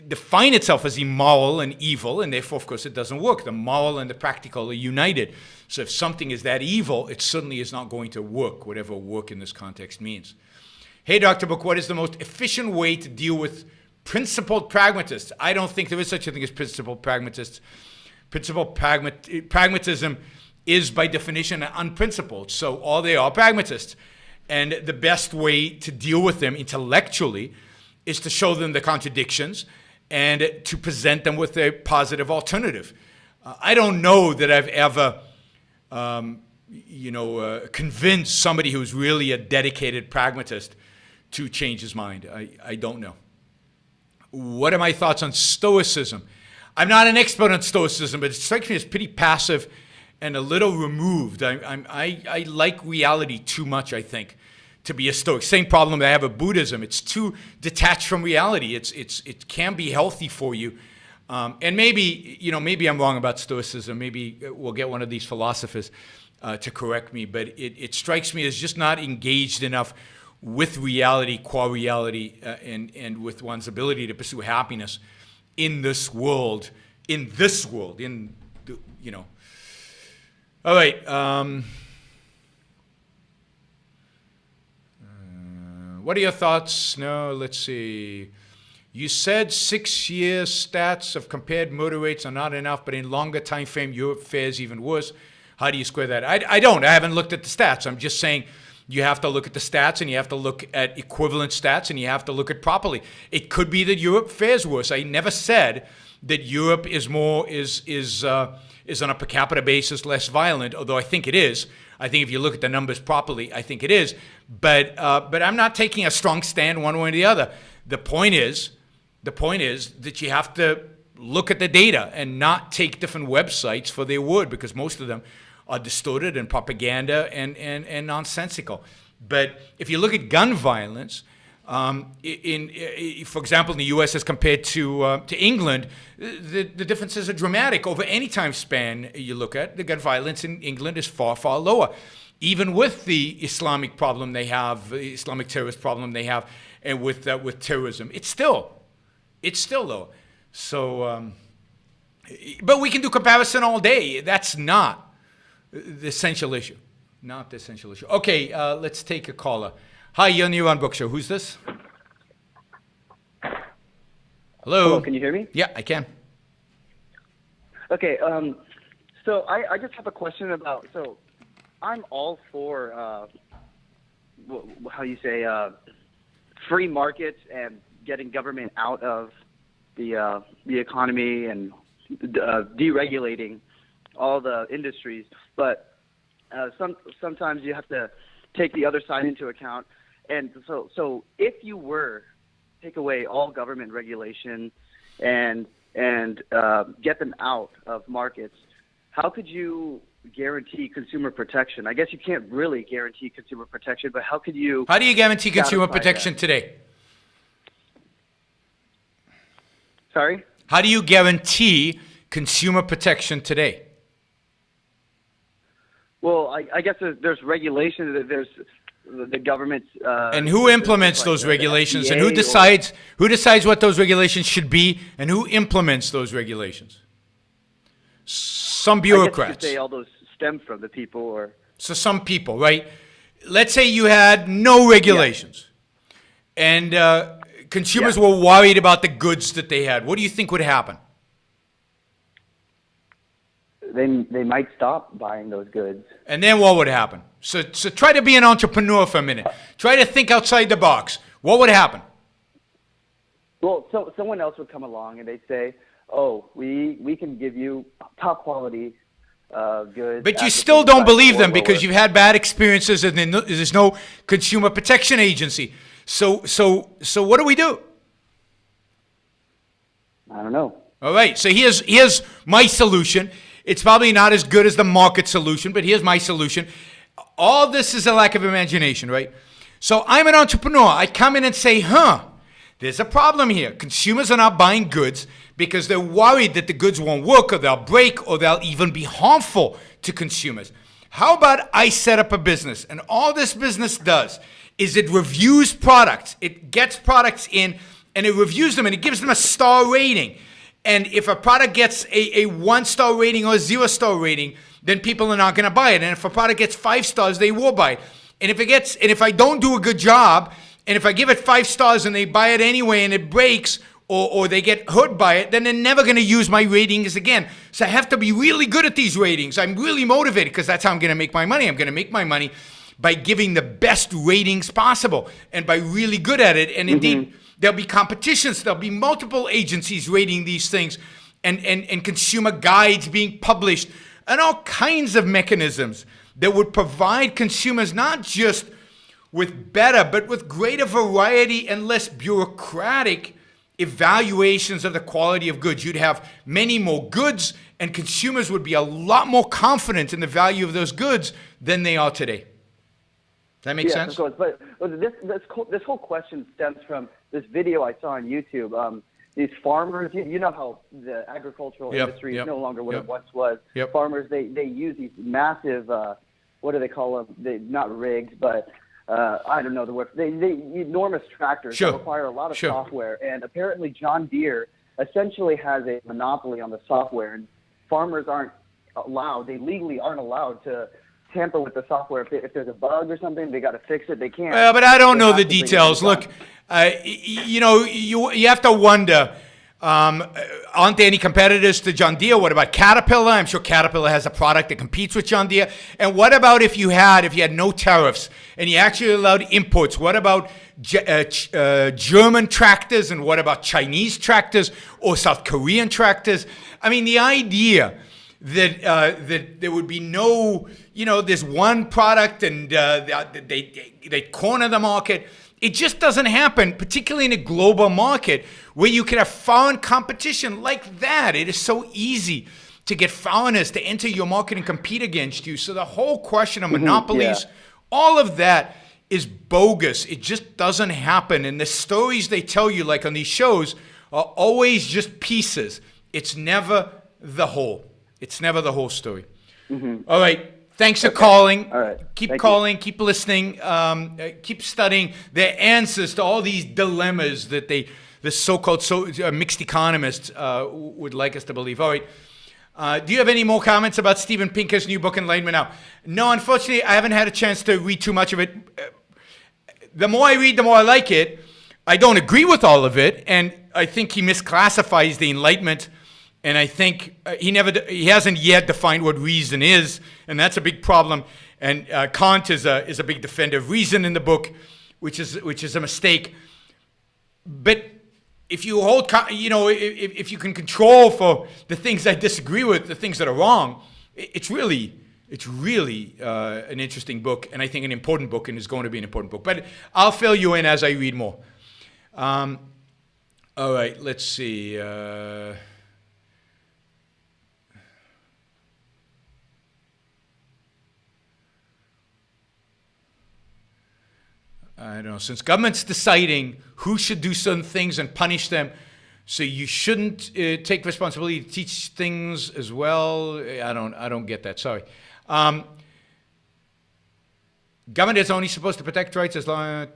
define itself as immoral and evil, and therefore, of course, it doesn't work. The moral and the practical are united. So if something is that evil, it certainly is not going to work, whatever work in this context means. Hey, Dr. Book, what is the most efficient way to deal with principled pragmatists? I don't think there is such a thing as principled pragmatists. Pragmatism is by definition unprincipled. So all they are pragmatists. And the best way to deal with them intellectually is to show them the contradictions and to present them with a positive alternative. I don't know that I've ever, convinced somebody who's really a dedicated pragmatist to change his mind. I don't know. What are my thoughts on Stoicism? I'm not an expert on Stoicism, but it strikes me as pretty passive and a little removed. I like reality too much, I think, to be a Stoic. Same problem that I have with Buddhism. It's too detached from reality. It can be healthy for you. And maybe I'm wrong about Stoicism. Maybe we'll get one of these philosophers to correct me. But it strikes me as just not engaged enough with reality, qua reality, and with one's ability to pursue happiness in this world. All right. What are your thoughts? No, let's see. You said 6-year stats of compared murder rates are not enough, but in longer time frame, Europe fares even worse. How do you square that? I don't. I haven't looked at the stats. I'm just saying you have to look at the stats, and you have to look at equivalent stats, and you have to look at properly. It could be that Europe fares worse. I never said that Europe is on a per capita basis less violent, although I think it is. I think if you look at the numbers properly, I think it is. But I'm not taking a strong stand one way or the other. The point is that you have to look at the data and not take different websites for their word, because most of them are distorted and propaganda and nonsensical. But if you look at gun violence, for example, in the U.S. as compared to England, the differences are dramatic over any time span you look at. The gun violence in England is far, far lower, even with the Islamic problem they have, the Islamic terrorist problem they have, and with terrorism, it's still lower. So, but we can do comparison all day. That's not the essential issue. Not the essential issue. Okay, let's take a caller. Hi, you're on the Iran Book Show. Who's this? Hello, can you hear me? Yeah, I can. Okay, so I just have a question about, so I'm all for, free markets and getting government out of the economy and deregulating all the industries, but sometimes you have to take the other side into account. And so if you were take away all government regulation and get them out of markets, how could you guarantee consumer protection? I guess you can't really guarantee consumer protection, but how do you guarantee consumer protection today? Sorry? How do you guarantee consumer protection today? Well, I guess there's regulations. There's the government's. And who implements those regulations? And who decides what those regulations should be? And who implements those regulations? Some bureaucrats. I guess you could say all those stem from the people, or. So some people, right? Let's say you had no regulations, and consumers were worried about the goods that they had. What do you think would happen? They might stop buying those goods. And then what would happen? So try to be an entrepreneur for a minute. Try to think outside the box. What would happen? Well, so someone else would come along and they'd say, "Oh, we can give you top quality goods." But you still don't believe them because you've had bad experiences and there's no consumer protection agency. So what do we do? I don't know. All right. So here's my solution. It's probably not as good as the market solution, but here's my solution. All this is a lack of imagination, right? So I'm an entrepreneur. I come in and say, there's a problem here. Consumers are not buying goods because they're worried that the goods won't work or they'll break or they'll even be harmful to consumers. How about I set up a business, and all this business does is it reviews products. It gets products in and it reviews them and it gives them a star rating. And if a product gets a 1-star rating or a 0-star rating, then people are not going to buy it. And if a product gets 5 stars, they will buy it. And if I don't do a good job, and if I give it 5 stars and they buy it anyway and it breaks or they get hurt by it, then they're never going to use my ratings again. So I have to be really good at these ratings. I'm really motivated because that's how I'm going to make my money. I'm going to make my money by giving the best ratings possible and by really good at it. And indeed, there'll be competitions. There'll be multiple agencies rating these things and consumer guides being published and all kinds of mechanisms that would provide consumers not just with better, but with greater variety and less bureaucratic evaluations of the quality of goods. You'd have many more goods, and consumers would be a lot more confident in the value of those goods than they are today. Does that make sense? Of course. But this whole question stems from this video I saw on YouTube. These farmers, you know how the agricultural industry is no longer what it once was. Farmers, they use these massive, what do they call them? Not rigs, but I don't know the word. They enormous tractors that require a lot of software. And apparently John Deere essentially has a monopoly on the software. And farmers aren't allowed, they legally aren't allowed to tamper with the software. If there's a bug or something, they got to fix it. They can't. Well, but I don't know the details. Look, you have to wonder, aren't there any competitors to John Deere? What about Caterpillar? I'm sure Caterpillar has a product that competes with John Deere. And what about if you had no tariffs and you actually allowed imports? What about German tractors, and what about Chinese tractors or South Korean tractors? I mean, the idea that there would be no, there's one product and they corner the market. It just doesn't happen, particularly in a global market where you can have foreign competition like that. It is so easy to get foreigners to enter your market and compete against you. So the whole question of monopolies, all of that is bogus. It just doesn't happen. And the stories they tell you, like on these shows, are always just pieces. It's never the whole. It's never the whole story. All right. Thanks for calling. All right. Keep calling. Keep listening. Keep studying their answers to all these dilemmas that the so-called mixed economists would like us to believe. All right. Do you have any more comments about Steven Pinker's new book, Enlightenment Now? No, unfortunately, I haven't had a chance to read too much of it. The more I read, the more I like it. I don't agree with all of it, and I think he misclassifies the Enlightenment. And I think he hasn't yet defined what reason is, and that's a big problem. And Kant is a big defender of reason in the book, which is a mistake. But if you hold, if you can control for the things I disagree with, the things that are wrong, it's really an interesting book, and I think an important book, and is going to be an important book. But I'll fill you in as I read more. All right, let's see. I don't know, since government's deciding who should do certain things and punish them, so you shouldn't take responsibility to teach things as well. I don't get that. Sorry. Government is only supposed to protect rights as long.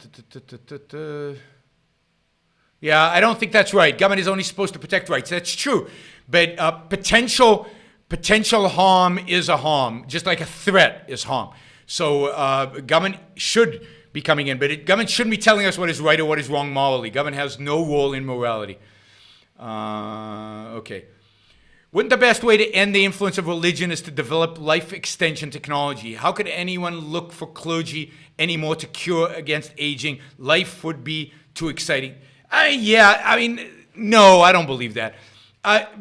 Yeah, I don't think that's right. Government is only supposed to protect rights. That's true, but potential harm is a harm, just like a threat is harm. So government should be coming in, but government shouldn't be telling us what is right or what is wrong morally. Government has no role in morality. Okay. Wouldn't the best way to end the influence of religion is to develop life extension technology? How could anyone look for clergy anymore to cure against aging? Life would be too exciting. Yeah, I mean, no, I don't believe that.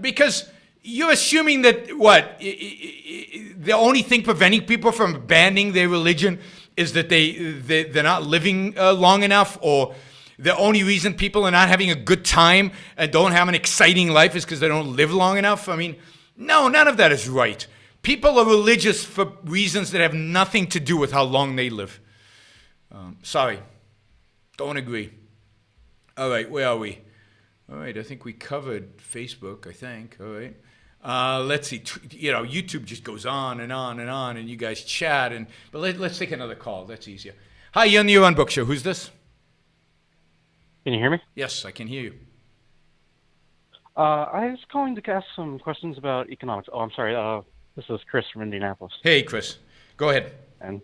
Because you're assuming that, the only thing preventing people from abandoning their religion is that they're not living long enough, or the only reason people are not having a good time and don't have an exciting life is because they don't live long enough. I mean, no, none of that is right. People are religious for reasons that have nothing to do with how long they live. Sorry, don't agree. All right, where are we? All right, I think we covered Facebook, I think. All right. Let's see. YouTube just goes on and on and on, and you guys chat. But let's take another call. That's easier. Hi, you're on the You're on Book Show. Who's this? Can you hear me? Yes, I can hear you. I was calling to ask some questions about economics. Oh, I'm sorry. This is Chris from Indianapolis. Hey, Chris. Go ahead. And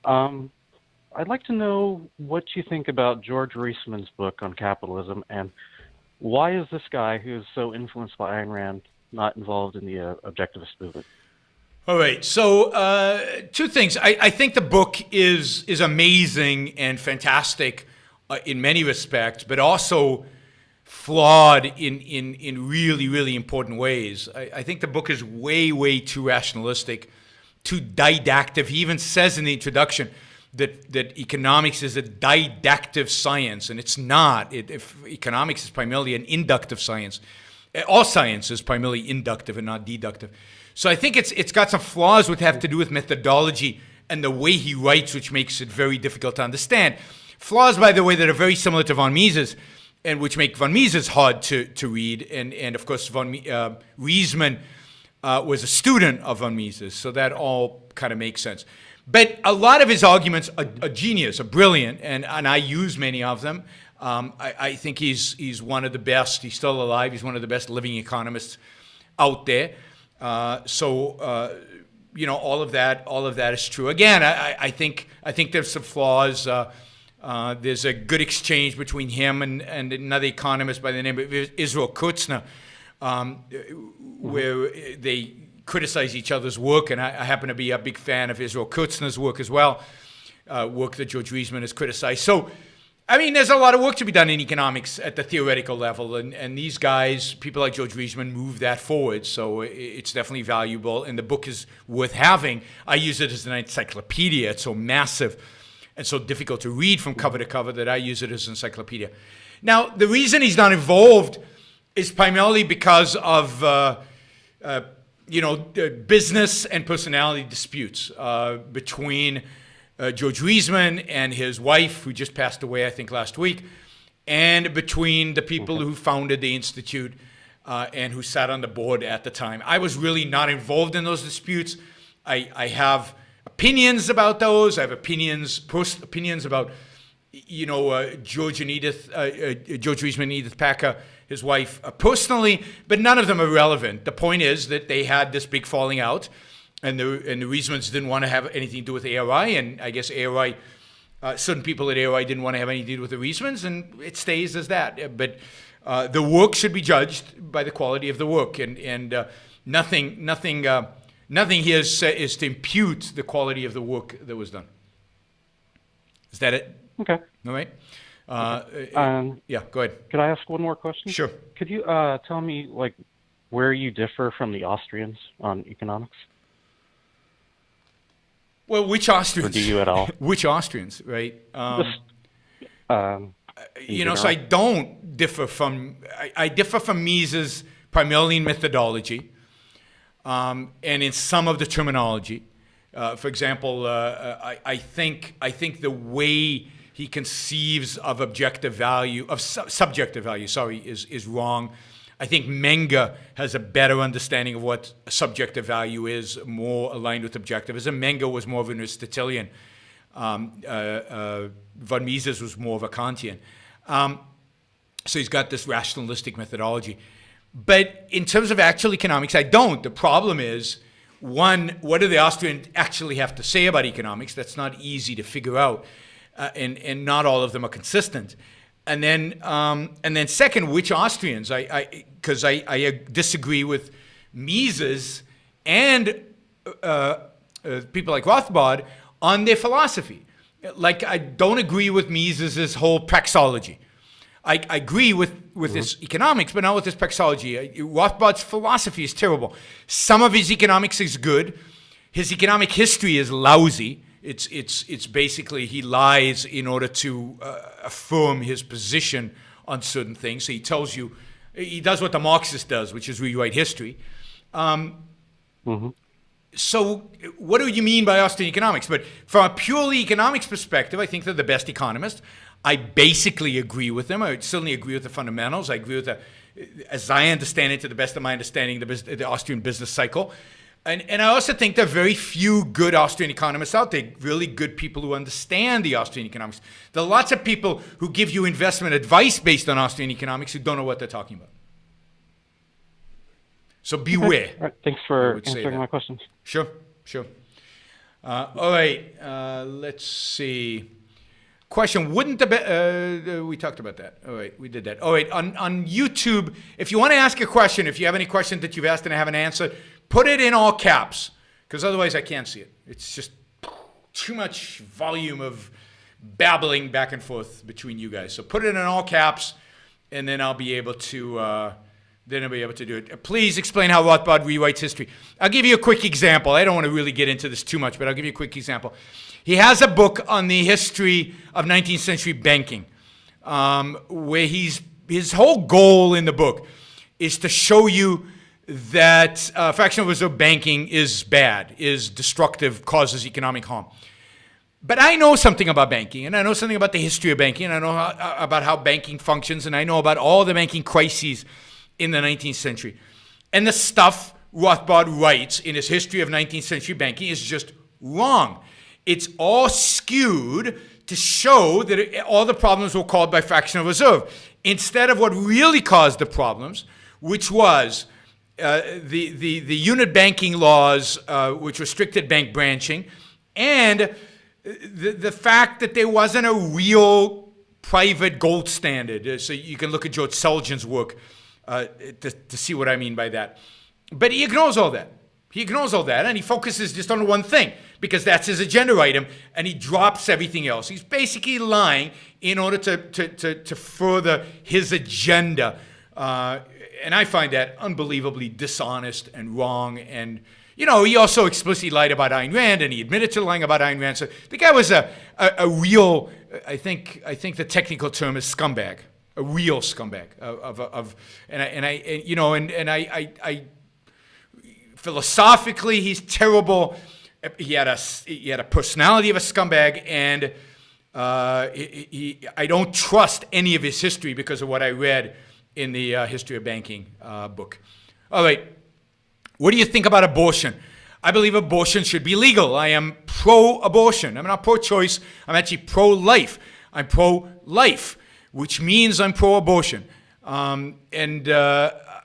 I'd like to know what you think about George Reisman's book on capitalism, and why is this guy who is so influenced by Ayn Rand not involved in the objectivist movement? All right. So two things. I think the book is amazing and fantastic in many respects, but also flawed in really, really important ways. I think the book is way, way too rationalistic, too didactic. He even says in the introduction that economics is a didactic science, and it's not. If economics is primarily an inductive science. All science is primarily inductive and not deductive. So I think it's got some flaws which have to do with methodology and the way he writes, which makes it very difficult to understand. Flaws, by the way, that are very similar to von Mises, and which make von Mises hard to read. And of course, Reisman was a student of von Mises, so that all kind of makes sense. But a lot of his arguments are genius, are brilliant, and I use many of them. I think he's one of the best. He's still alive. He's one of the best living economists out there. All of that is true. Again, I think there's some flaws. There's a good exchange between him and another economist by the name of Israel Kutzner, where they criticize each other's work, and I happen to be a big fan of Israel Kutzner's work as well, work that George Reisman has criticized. So, I mean, there's a lot of work to be done in economics at the theoretical level, and these guys, people like George Reisman, move that forward, so it's definitely valuable, and the book is worth having. I use it as an encyclopedia. It's so massive and so difficult to read from cover to cover that I use it as an encyclopedia. Now, the reason he's not involved is primarily because of business and personality disputes between George Reisman and his wife, who just passed away, I think, last week, and between the people who founded the Institute and who sat on the board at the time. I was really not involved in those disputes. I have opinions about those. I have opinions about, George Reisman and Edith Packer, his wife, personally, but none of them are relevant. The point is that they had this big falling out, and the Reismans didn't want to have anything to do with ARI, and I guess ARI, certain people at ARI didn't want to have anything to do with the Reismans, and it stays as that. But the work should be judged by the quality of the work, and nothing here is to impute the quality of the work that was done. Is that it? Okay. All right. Yeah, go ahead. Could I ask one more question? Sure. Could you tell me, where you differ from the Austrians on economics? Well, which Austrians? Or do you at all? Which Austrians, right? So I don't differ from. I differ from Mises primarily in methodology, and in some of the terminology. For example, I think the way he conceives of objective value, of subjective value, is wrong. I think Menger has a better understanding of what subjective value is, more aligned with objectivism. Menger was more of an Aristotelian. Von Mises was more of a Kantian. So he's got this rationalistic methodology. But in terms of actual economics, I don't. The problem is, one, what do the Austrians actually have to say about economics? That's not easy to figure out, and not all of them are consistent. And then second, which Austrians? Because I disagree with Mises and people like Rothbard on their philosophy. Like, I don't agree with Mises's whole praxeology. I agree with his economics, but not with his praxeology. Rothbard's philosophy is terrible. Some of his economics is good. His economic history is lousy. It's basically he lies in order to affirm his position on certain things. So he tells you, he does what the Marxist does, which is rewrite history. So what do you mean by Austrian economics? But from a purely economics perspective, I think they're the best economists. I basically agree with them. I certainly agree with the fundamentals. I agree with as I understand it, to the best of my understanding, the Austrian business cycle. And I also think there are very few good Austrian economists out there, really good people who understand the Austrian economics. There are lots of people who give you investment advice based on Austrian economics who don't know what they're talking about. So beware. Okay. All right. Thanks for answering my questions. Sure. All right, let's see. Question, wouldn't we talked about that. All right, we did that. All right, on YouTube, if you want to ask a question, if you have any question that you've asked and I haven't answered, put it in all caps, because otherwise I can't see it. It's just too much volume of babbling back and forth between you guys. So put it in all caps, and then I'll be able to do it. Please explain how Rothbard rewrites history. I'll give you a quick example. I don't want to really get into this too much, but I'll give you a quick example. He has a book on the history of 19th century banking, where his whole goal in the book is to show you that fractional reserve banking is bad, is destructive, causes economic harm. But I know something about banking, and I know something about the history of banking, and I know about how banking functions, and I know about all the banking crises in the 19th century. And the stuff Rothbard writes in his history of 19th century banking is just wrong. It's all skewed to show that all the problems were caused by fractional reserve, instead of what really caused the problems, which was the unit banking laws, which restricted bank branching, and the fact that there wasn't a real private gold standard. So you can look at George Selgin's work to see what I mean by that. But he ignores all that. And he focuses just on one thing, because that's his agenda item, and he drops everything else. He's basically lying in order to further his agenda. And I find that unbelievably dishonest and wrong. And, you know, he also explicitly lied about Ayn Rand, and he admitted to lying about Ayn Rand. So the guy was a real, I think the technical term is scumbag, a real scumbag I philosophically, he's terrible. He had a personality of a scumbag, and I don't trust any of his history because of what I read in the History of Banking book. All right, what do you think about abortion? I believe abortion should be legal. I am pro-abortion. I'm not pro-choice. I'm actually pro-life. I'm pro-life, which means I'm pro-abortion.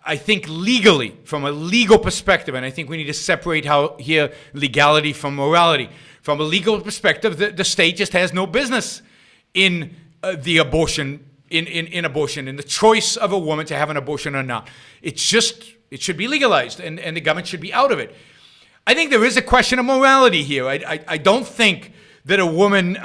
I think legally, from a legal perspective, and I think we need to separate here legality from morality. From a legal perspective, the state just has no business in the abortion, in abortion, in the choice of a woman to have an abortion or not. It should be legalized, and the government should be out of it. I think there is a question of morality here. I don't think that a woman,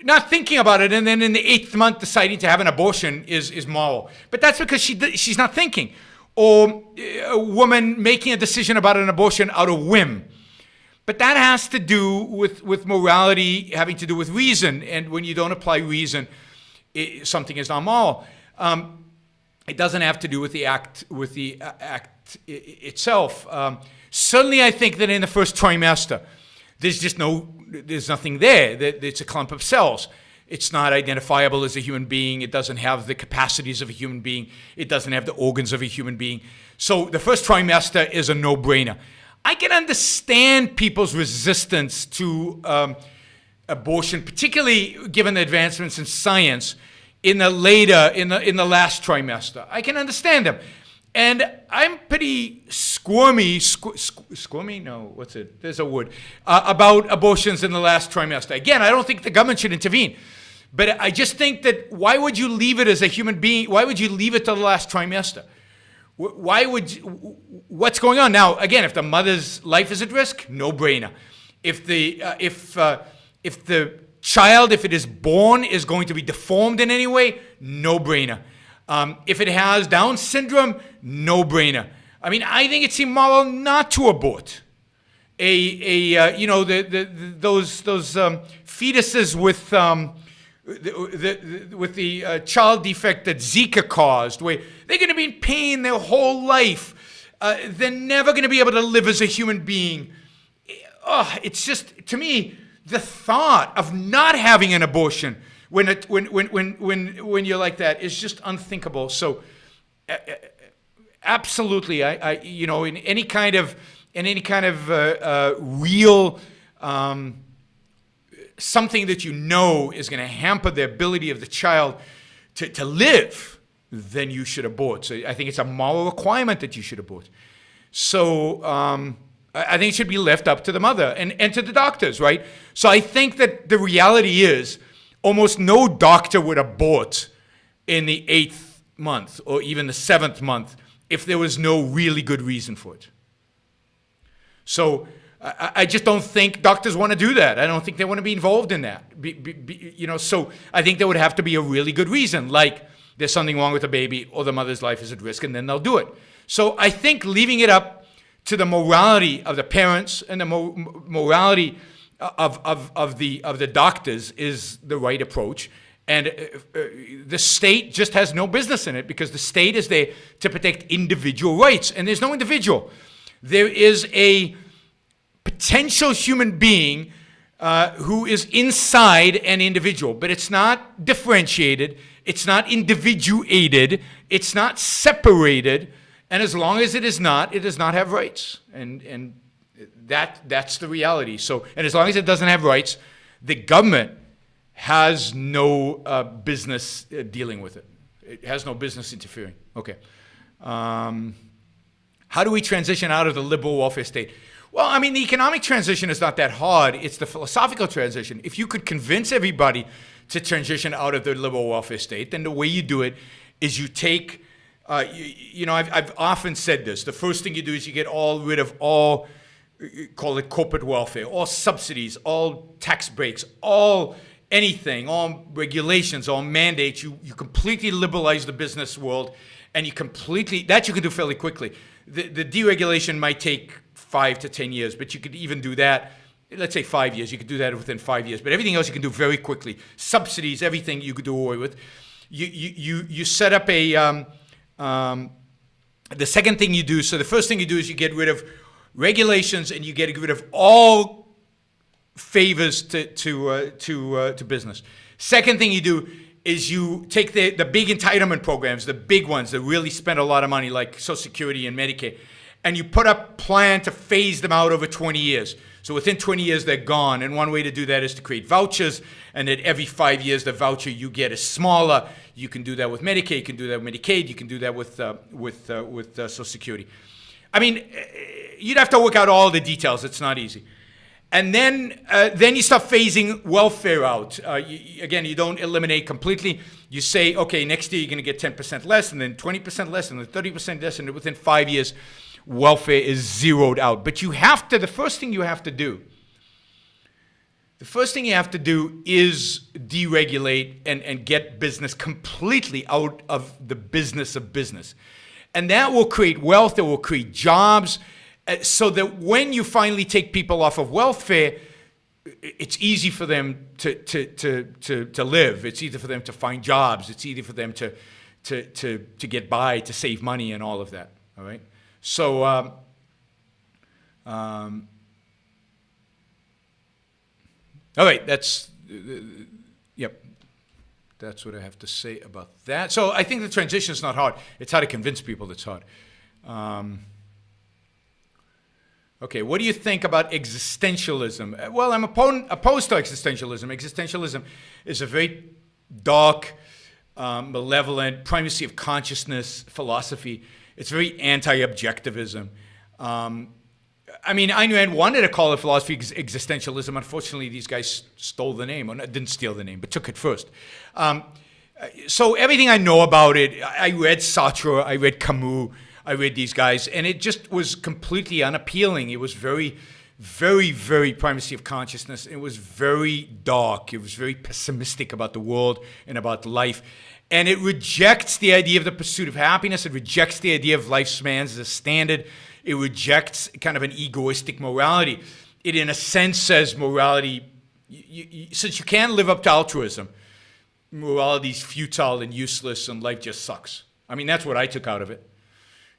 not thinking about it, and then in the 8th month deciding to have an abortion is moral. But that's because she's not thinking. Or a woman making a decision about an abortion out of whim. But that has to do with morality having to do with reason. And when you don't apply reason, something is not moral. It doesn't have to do with the act itself. Certainly, I think that in the first trimester, there's nothing there. It's a clump of cells. It's not identifiable as a human being. It doesn't have the capacities of a human being. It doesn't have the organs of a human being. So the first trimester is a no-brainer. I can understand people's resistance to abortion, particularly given the advancements in science in the last trimester. I can understand them. And I'm pretty squirmy? No, what's it? There's a word. About abortions in the last trimester. Again, I don't think the government should intervene. But I just think that why would you leave it as a human being? Why would you leave it to the last trimester? What's going on? Now, again, if the mother's life is at risk, no-brainer. If the child, if it is born, is going to be deformed in any way, no-brainer. If it has Down syndrome, no-brainer. I mean, I think it's immoral not to abort those fetuses with the child defect that Zika caused, where they're going to be in pain their whole life. They're never going to be able to live as a human being. It's just, to me, the thought of not having an abortion when you're like that is just unthinkable. So, absolutely, in any kind of real something that is going to hamper the ability of the child to live, then you should abort. So I think it's a moral requirement that you should abort. So I think it should be left up to the mother and to the doctors, right? So I think that the reality is almost no doctor would abort in the 8th month or even the 7th month if there was no really good reason for it. So I just don't think doctors want to do that. I don't think they want to be involved in that. So I think there would have to be a really good reason, like there's something wrong with the baby or the mother's life is at risk, and then they'll do it. So I think leaving it up to the morality of the parents and the morality of the doctors is the right approach. And the state just has no business in it, because the state is there to protect individual rights. And there's no individual. There is a potential human being who is inside an individual, but it's not differentiated, it's not individuated, it's not separated, and as long as it does not have rights. And that's the reality. So, and as long as it doesn't have rights, the government has no business dealing with it. It has no business interfering. Okay. How do we transition out of the liberal welfare state? Well, I mean, the economic transition is not that hard. It's the philosophical transition. If you could convince everybody to transition out of the liberal welfare state, then the way you do it is you take, I've often said this. The first thing you do is you get rid of all, call it corporate welfare, all subsidies, all tax breaks, all regulations, all mandates. You completely liberalize the business world, and you can do fairly quickly. The deregulation might take 5 to 10 years, but you could even do that, let's say 5 years, you could do that within 5 years, but everything else you can do very quickly. Subsidies, everything you could do away with. You set up the second thing you do, so the first thing you do is you get rid of regulations, and you get rid of all favors to business. Second thing you do is you take the big entitlement programs, the big ones that really spend a lot of money, like Social Security and Medicaid, and you put up a plan to phase them out over 20 years. So within 20 years, they're gone. And one way to do that is to create vouchers, and that every 5 years, the voucher you get is smaller. You can do that with Medicaid. You can do that with Medicaid. You can do that with Social Security. I mean, you'd have to work out all the details. It's not easy. And then you start phasing welfare out. You don't eliminate completely. You say, okay, next year you're going to get 10% less, and then 20% less, and then 30% less, and within 5 years, welfare is zeroed out. But the first thing you have to do is deregulate and get business completely out of the business of business. And that will create wealth, it will create jobs, so that when you finally take people off of welfare, it's easy for them to live. It's easy for them to find jobs. It's easy for them to get by, to save money, and all of that. All right. So, all right. That's what I have to say about that. So I think the transition is not hard. It's how to convince people that's hard. Okay, what do you think about existentialism? Well, I'm opposed to existentialism. Existentialism is a very dark, malevolent, primacy of consciousness philosophy. It's very anti-objectivism. I mean, Ayn Rand wanted to call it philosophy existentialism. Unfortunately, these guys stole the name, or didn't steal the name, but took it first. So everything I know about it, I read Sartre, I read Camus, I read these guys, and it just was completely unappealing. It was very, very, very primacy of consciousness. It was very dark. It was very pessimistic about the world and about life. And it rejects the idea of the pursuit of happiness. It rejects the idea of lifespan as a standard. It rejects kind of an egoistic morality. It, in a sense, says morality, since you can't live up to altruism, morality is futile and useless and life just sucks. I mean, that's what I took out of it.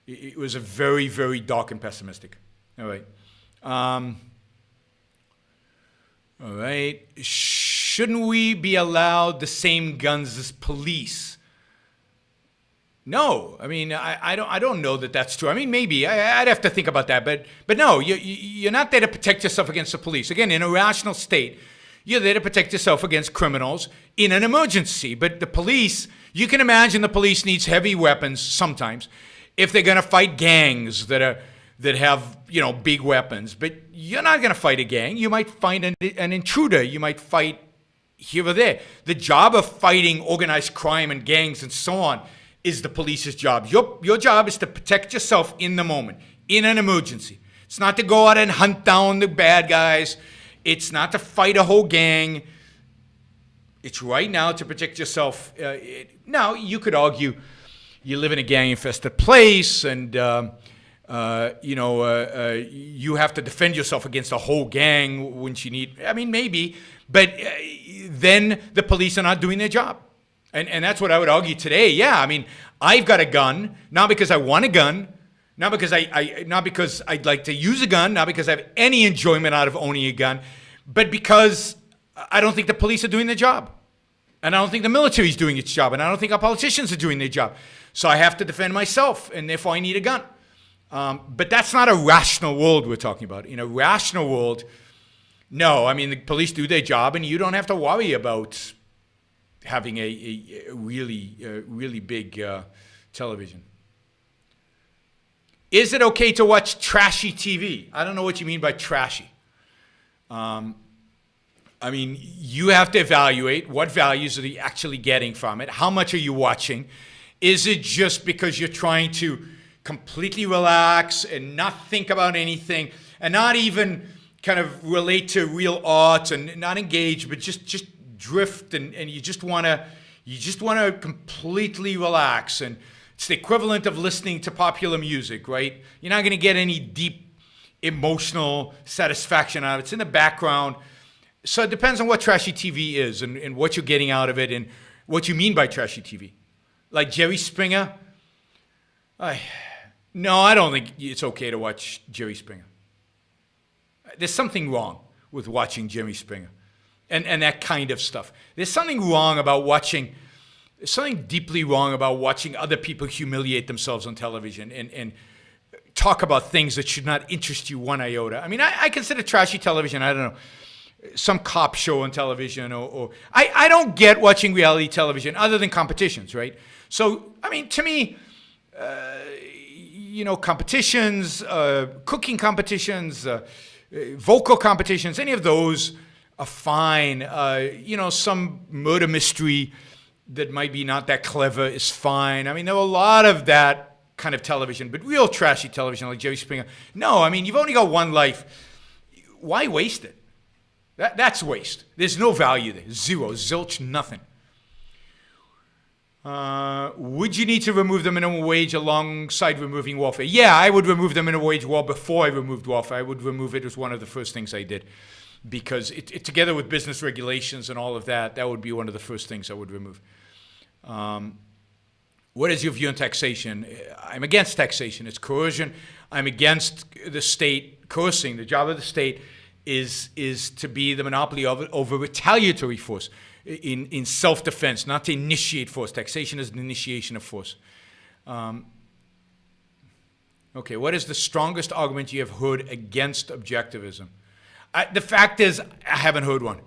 It was a very, very dark and pessimistic. All right. All right. Shouldn't we be allowed the same guns as police? No, I mean, I don't know that that's true. I mean, maybe I'd have to think about that, but no, you're not there to protect yourself against the police. Again, in a rational state, you're there to protect yourself against criminals in an emergency. But the police, you can imagine the police needs heavy weapons sometimes if they're going to fight gangs that have, you know, big weapons. But you're not going to fight a gang. You might find an intruder. You might fight here or there. The job of fighting organized crime and gangs and so on is the police's job. Your job is to protect yourself in the moment, in an emergency. It's not to go out and hunt down the bad guys. It's not to fight a whole gang. It's right now to protect yourself. Now, you could argue you live in a gang-infested place and, you have to defend yourself against a whole gang when you need. I mean, maybe. But then the police are not doing their job. And that's what I would argue today. Yeah, I mean, I've got a gun, not because I want a gun, not because not because I'd like to use a gun, not because I have any enjoyment out of owning a gun, but because I don't think the police are doing their job. And I don't think the military is doing its job. And I don't think our politicians are doing their job. So I have to defend myself, and therefore I need a gun. But that's not a rational world we're talking about. In a rational world, no, I mean, the police do their job, and you don't have to worry about having a really big television. Is it okay to watch trashy TV? I don't know what you mean by trashy. I mean, you have to evaluate what values are you actually getting from it. How much are you watching? Is it just because you're trying to completely relax and not think about anything and not even kind of relate to real art and not engage, but just drift and you just want to completely relax? And it's the equivalent of listening to popular music, right? You're not going to get any deep emotional satisfaction out of it. It's in the background. So it depends on what trashy TV is and what you're getting out of it and what you mean by trashy TV. Like Jerry Springer? No, I don't think it's okay to watch Jerry Springer. There's something wrong with watching Jerry Springer and that kind of stuff. There's something deeply wrong about watching other people humiliate themselves on television and talk about things that should not interest you one iota. I mean, I consider trashy television, I don't know, some cop show on television or I don't get watching reality television other than competitions, right? So, I mean, to me, competitions, cooking competitions, vocal competitions, any of those are fine. Some murder mystery that might be not that clever is fine. I mean, there are a lot of that kind of television, but real trashy television like Jerry Springer, no, I mean, you've only got one life. Why waste it? That's waste. There's no value there. Zero, zilch, nothing. Would you need to remove the minimum wage alongside removing welfare? Yeah, I would remove the minimum wage law before I removed welfare. I would remove it as one of the first things I did. Because it together with business regulations and all of that, that would be one of the first things I would remove. What is your view on taxation? I'm against taxation. It's coercion. I'm against the state coercing. The job of the state is to be the monopoly over retaliatory force in self-defense, not to initiate force. Taxation is an initiation of force. Okay, what is the strongest argument you have heard against objectivism? The fact is, I haven't heard one.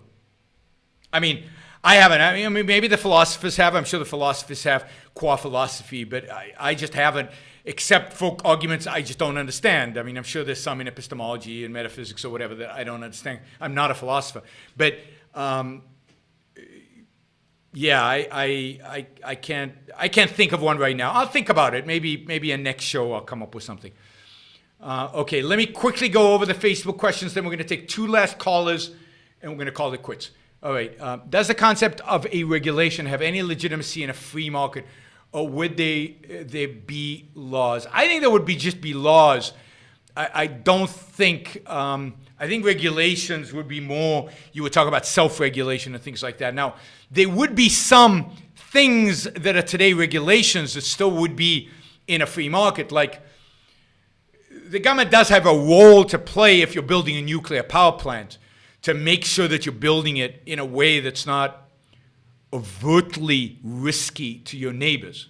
I mean, I haven't. I mean, maybe the philosophers have. I'm sure the philosophers have qua philosophy, but I just haven't, except for arguments I just don't understand. I mean, I'm sure there's some in epistemology and metaphysics or whatever that I don't understand. I'm not a philosopher. But, yeah, I can't think of one right now. I'll think about it. Maybe a next show I'll come up with something. Okay, let me quickly go over the Facebook questions, then we're going to take 2 last callers, and we're going to call it quits. All right, does the concept of a regulation have any legitimacy in a free market, or would there be laws? I think there would just be laws. I don't think, I think regulations would be more, you would talk about self-regulation and things like that. Now, there would be some things that are today regulations that still would be in a free market, like the government does have a role to play if you're building a nuclear power plant to make sure that you're building it in a way that's not overtly risky to your neighbors.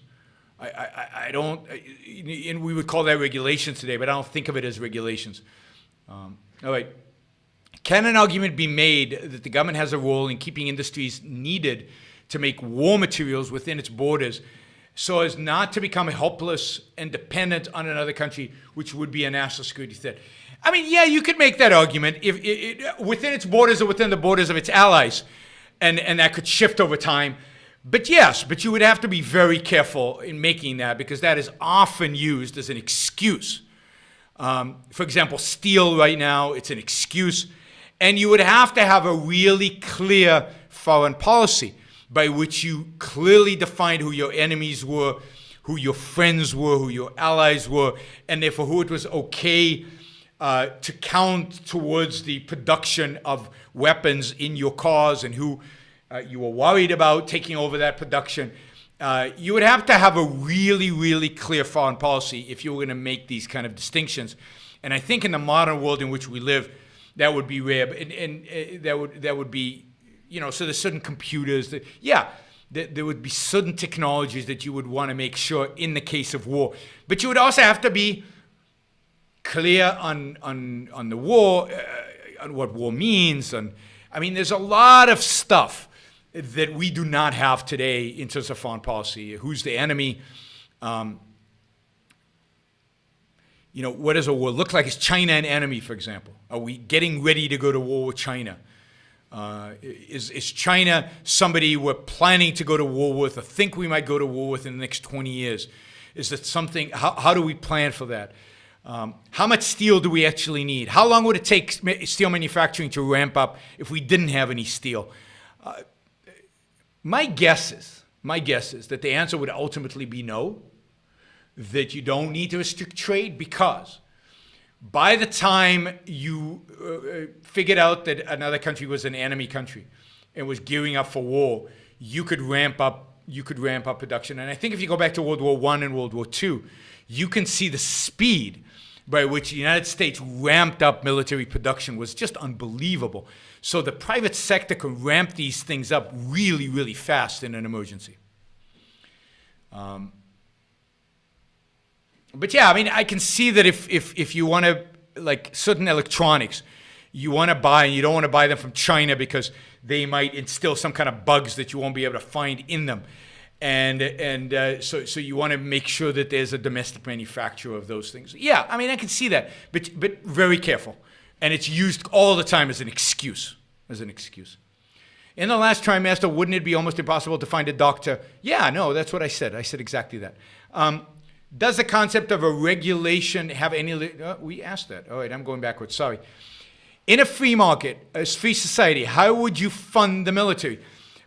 I don't, and we would call that regulations today, but I don't think of it as regulations. All right. Can an argument be made that the government has a role in keeping industries needed to make war materials within its borders so as not to become helpless and dependent on another country, which would be a national security threat? I mean, yeah, you could make that argument if within its borders or within the borders of its allies, and that could shift over time. But yes, but you would have to be very careful in making that, because that is often used as an excuse. For example, steel right now, it's an excuse. And you would have to have a really clear foreign policy by which you clearly defined who your enemies were, who your friends were, who your allies were, and therefore who it was okay to count towards the production of weapons in your cause, and who you were worried about taking over that production. You would have to have a really, really clear foreign policy if you were going to make these kind of distinctions. And I think in the modern world in which we live, that would be rare. And that would be, so there's certain computers that, there would be certain technologies that you would want to make sure in the case of war. But you would also have to be clear on the war, on what war means. There's a lot of stuff that we do not have today in terms of foreign policy. Who's the enemy? What does a war look like? Is China an enemy, for example? Are we getting ready to go to war with China? Is China somebody we're planning to go to war with, or think we might go to war with in the next 20 years? Is that something, how do we plan for that? How much steel do we actually need? How long would it take steel manufacturing to ramp up if we didn't have any steel? My guess is that the answer would ultimately be no, that you don't need to restrict trade, because by the time you figured out that another country was an enemy country and was gearing up for war, you could ramp up production. And I think if you go back to World War I and World War II, you can see the speed by which the United States ramped up military production was just unbelievable. So the private sector can ramp these things up really, really fast in an emergency. But yeah, I can see that if you want to, like certain electronics, you want to buy, and you don't want to buy them from China because they might instill some kind of bugs that you won't be able to find in them. So you want to make sure that there's a domestic manufacturer of those things. Yeah, I can see that, but very careful. And it's used all the time as an excuse. In the last trimester, wouldn't it be almost impossible to find a doctor? Yeah, no, that's what I said. I said exactly that. Does the concept of a regulation have any... we asked that. All right, I'm going backwards. Sorry. In a free market, a free society, how would you fund the military?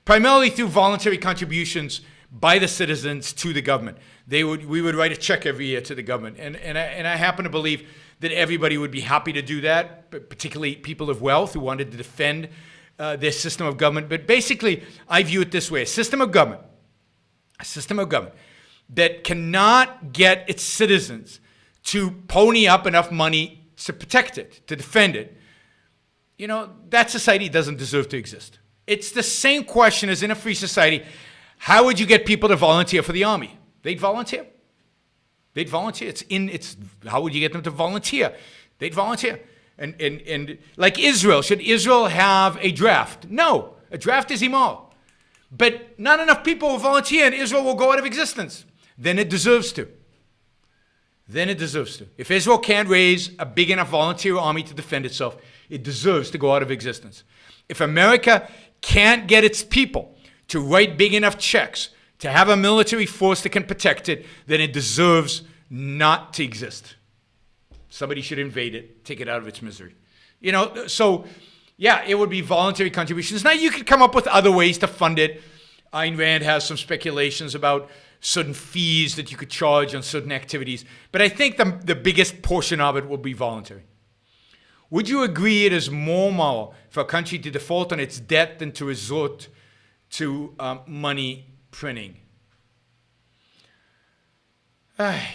Primarily through voluntary contributions by the citizens to the government. We would write a check every year to the government. And I happen to believe that everybody would be happy to do that, particularly people of wealth who wanted to defend their system of government. But basically, I view it this way. A system of government that cannot get its citizens to pony up enough money to protect it, to defend it, that society doesn't deserve to exist. It's the same question as in a free society. How would you get people to volunteer for the army? They'd volunteer. How would you get them to volunteer? They'd volunteer. And like Israel, should Israel have a draft? No, a draft is immoral. But not enough people will volunteer and Israel will go out of existence. Then it deserves to. If Israel can't raise a big enough volunteer army to defend itself, it deserves to go out of existence. If America can't get its people to write big enough checks to have a military force that can protect it, then it deserves not to exist. Somebody should invade it, take it out of its misery. So yeah, it would be voluntary contributions. Now you could come up with other ways to fund it. Ayn Rand has some speculations about certain fees that you could charge on certain activities. But I think the biggest portion of it will be voluntary. Would you agree it is more moral for a country to default on its debt than to resort to money printing?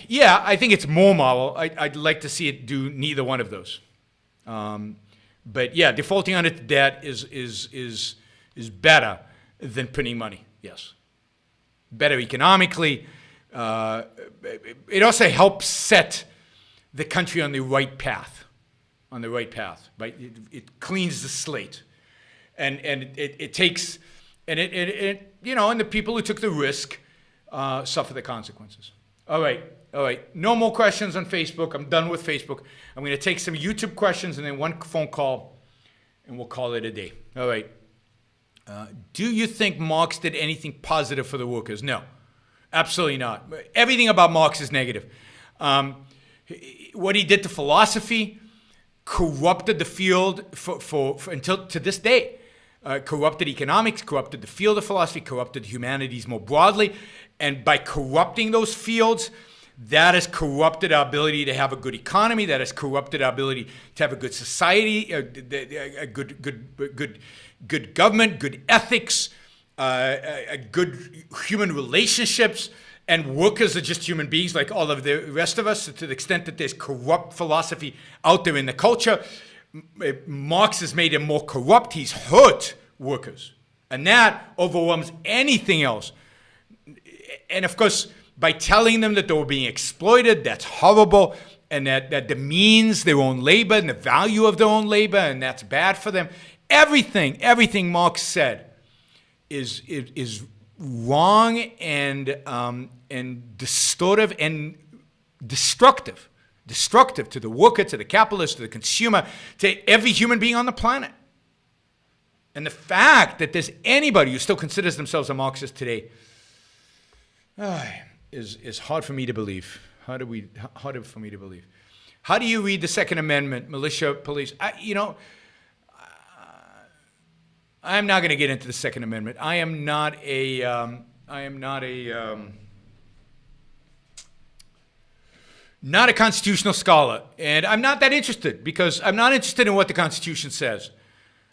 Yeah, I think it's more moral. I'd like to see it do neither one of those. But yeah, defaulting on its debt is better than printing money. Yes, better economically. It also helps set the country on the right path. Right? It cleans the slate, and it takes, and and the people who took the risk suffer the consequences. All right. No more questions on Facebook. I'm done with Facebook. I'm going to take some YouTube questions and then one phone call, and we'll call it a day. All right. Do you think Marx did anything positive for the workers? No, absolutely not. Everything about Marx is negative. What he did to philosophy corrupted the field for until to this day. Corrupted economics, corrupted the field of philosophy, corrupted humanities more broadly. And by corrupting those fields, that has corrupted our ability to have a good economy. That has corrupted our ability to have a good society, a good government, good ethics, a good human relationships. And workers are just human beings like all of the rest of us. So to the extent that there's corrupt philosophy out there in the culture, Marx has made it more corrupt. He's hurt workers. And that overwhelms anything else. And of course, by telling them that they were being exploited, that's horrible, and that demeans their own labor and the value of their own labor, and that's bad for them. Everything Marx said is wrong and distortive and destructive to the worker, to the capitalist, to the consumer, to every human being on the planet. And the fact that there's anybody who still considers themselves a Marxist today is hard for me to believe. Harder for me to believe. How do you read the Second Amendment, militia, police? I'm not going to get into the Second Amendment. I am not a constitutional scholar, and I'm not that interested because I'm not interested in what the Constitution says.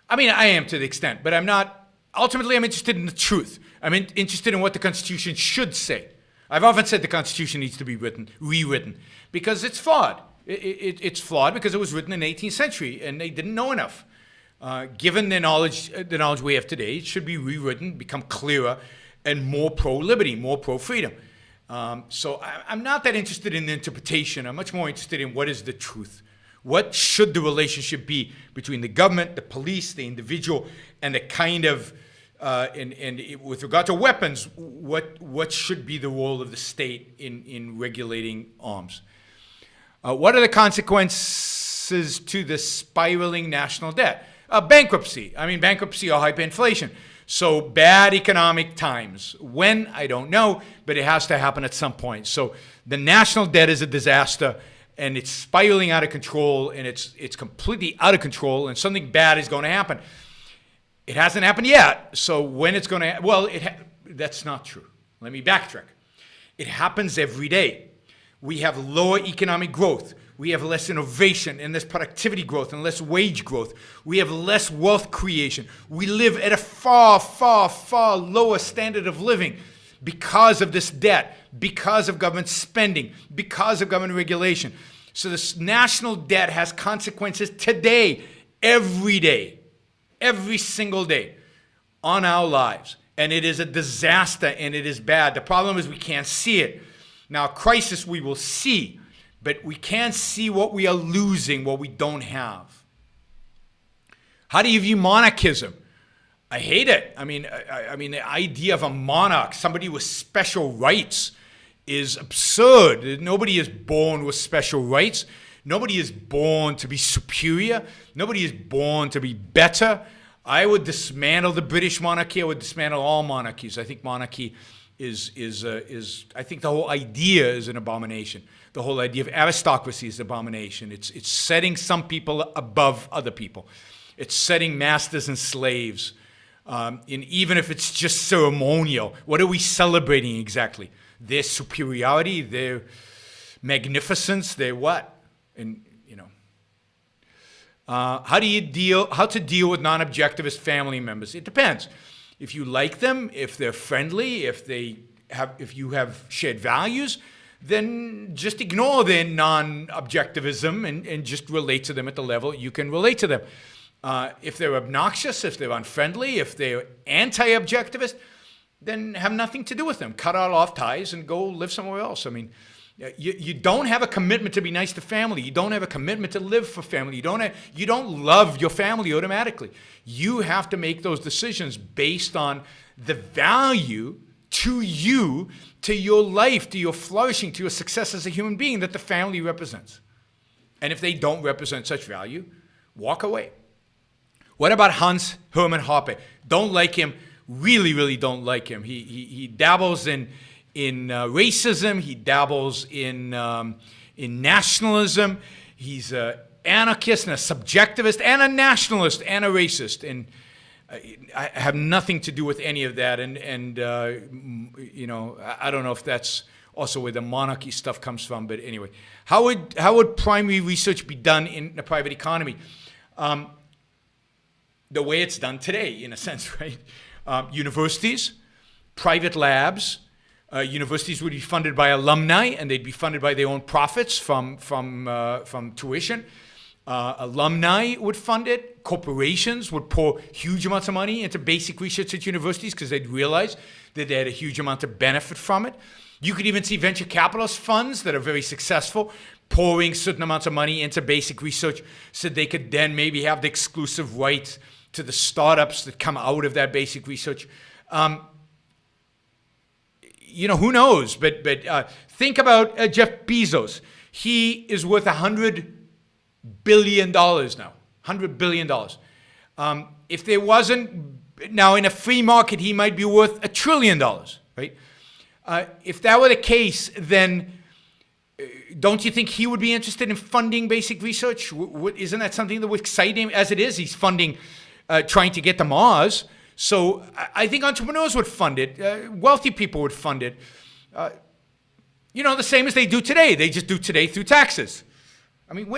I mean, I am to the extent, but I'm not. Ultimately, I'm interested in the truth. I'm interested in what the Constitution should say. I've often said the Constitution needs to be rewritten, because it's flawed. It's flawed because it was written in the 18th century, and they didn't know enough. Given the knowledge we have today, it should be rewritten, become clearer, and more pro-liberty, more pro-freedom. So I'm not that interested in the interpretation. I'm much more interested in what is the truth. What should the relationship be between the government, the police, the individual, and the kind of, and with regard to weapons, what should be the role of the state in regulating arms? What are the consequences to the spiraling national debt? Bankruptcy. I mean, bankruptcy or hyperinflation. So bad economic times. When? I don't know, but it has to happen at some point. So the national debt is a disaster, and it's spiraling out of control, and it's completely out of control, and something bad is going to happen. It hasn't happened yet. So when it's going to, well, that's not true. Let me backtrack. It happens every day. We have lower economic growth. We have less innovation and less productivity growth and less wage growth. We have less wealth creation. We live at a far, far, far lower standard of living because of this debt, because of government spending, because of government regulation. So this national debt has consequences today, every single day on our lives. And it is a disaster, and it is bad. The problem is we can't see it. Now, crisis we will see, but we can't see what we are losing, what we don't have. How do you view monarchism? I hate it. I mean, the idea of a monarch, somebody with special rights, is absurd. Nobody is born with special rights. Nobody is born to be superior. Nobody is born to be better. I would dismantle the British monarchy. I would dismantle all monarchies. I think monarchy is I think the whole idea is an abomination. The whole idea of aristocracy is an abomination. It's setting some people above other people. It's setting masters and slaves. And even if it's just ceremonial, what are we celebrating exactly? Their superiority, their magnificence, their what? And how to deal with non-objectivist family members? It depends. If you like them, if they're friendly, if you have shared values, then just ignore their non-objectivism and just relate to them at the level you can relate to them. If they're obnoxious, if they're unfriendly, if they're anti-objectivist, then have nothing to do with them. Cut off ties and go live somewhere else. I mean, you don't have a commitment to be nice to family. You don't have a commitment to live for family. You don't love your family automatically. You have to make those decisions based on the value to you, to your life, to your flourishing, to your success as a human being that the family represents. And if they don't represent such value, walk away. What about Hans Hermann Hoppe? Don't like him. Really, really don't like him. He dabbles in racism. He dabbles in nationalism. He's an anarchist and a subjectivist and a nationalist and a racist. And I have nothing to do with any of that. And I don't know if that's also where the monarchy stuff comes from. But anyway, how would primary research be done in a private economy? The way it's done today, in a sense, right? Universities, private labs. Universities would be funded by alumni, and they'd be funded by their own profits from tuition. Alumni would fund it. Corporations would pour huge amounts of money into basic research at universities because they'd realize that they had a huge amount of benefit from it. You could even see venture capitalist funds that are very successful pouring certain amounts of money into basic research so they could then maybe have the exclusive rights to the startups that come out of that basic research. Who knows? But think about Jeff Bezos. He is worth $100 billion now. $100 billion. If there wasn't, now in a free market, he might be worth $1 trillion, right? If that were the case, then don't you think he would be interested in funding basic research? Isn't that something that would excite him? As it is, he's funding, trying to get to Mars. So I think entrepreneurs would fund it. Wealthy people would fund it. The same as they do today. They just do today through taxes. I mean,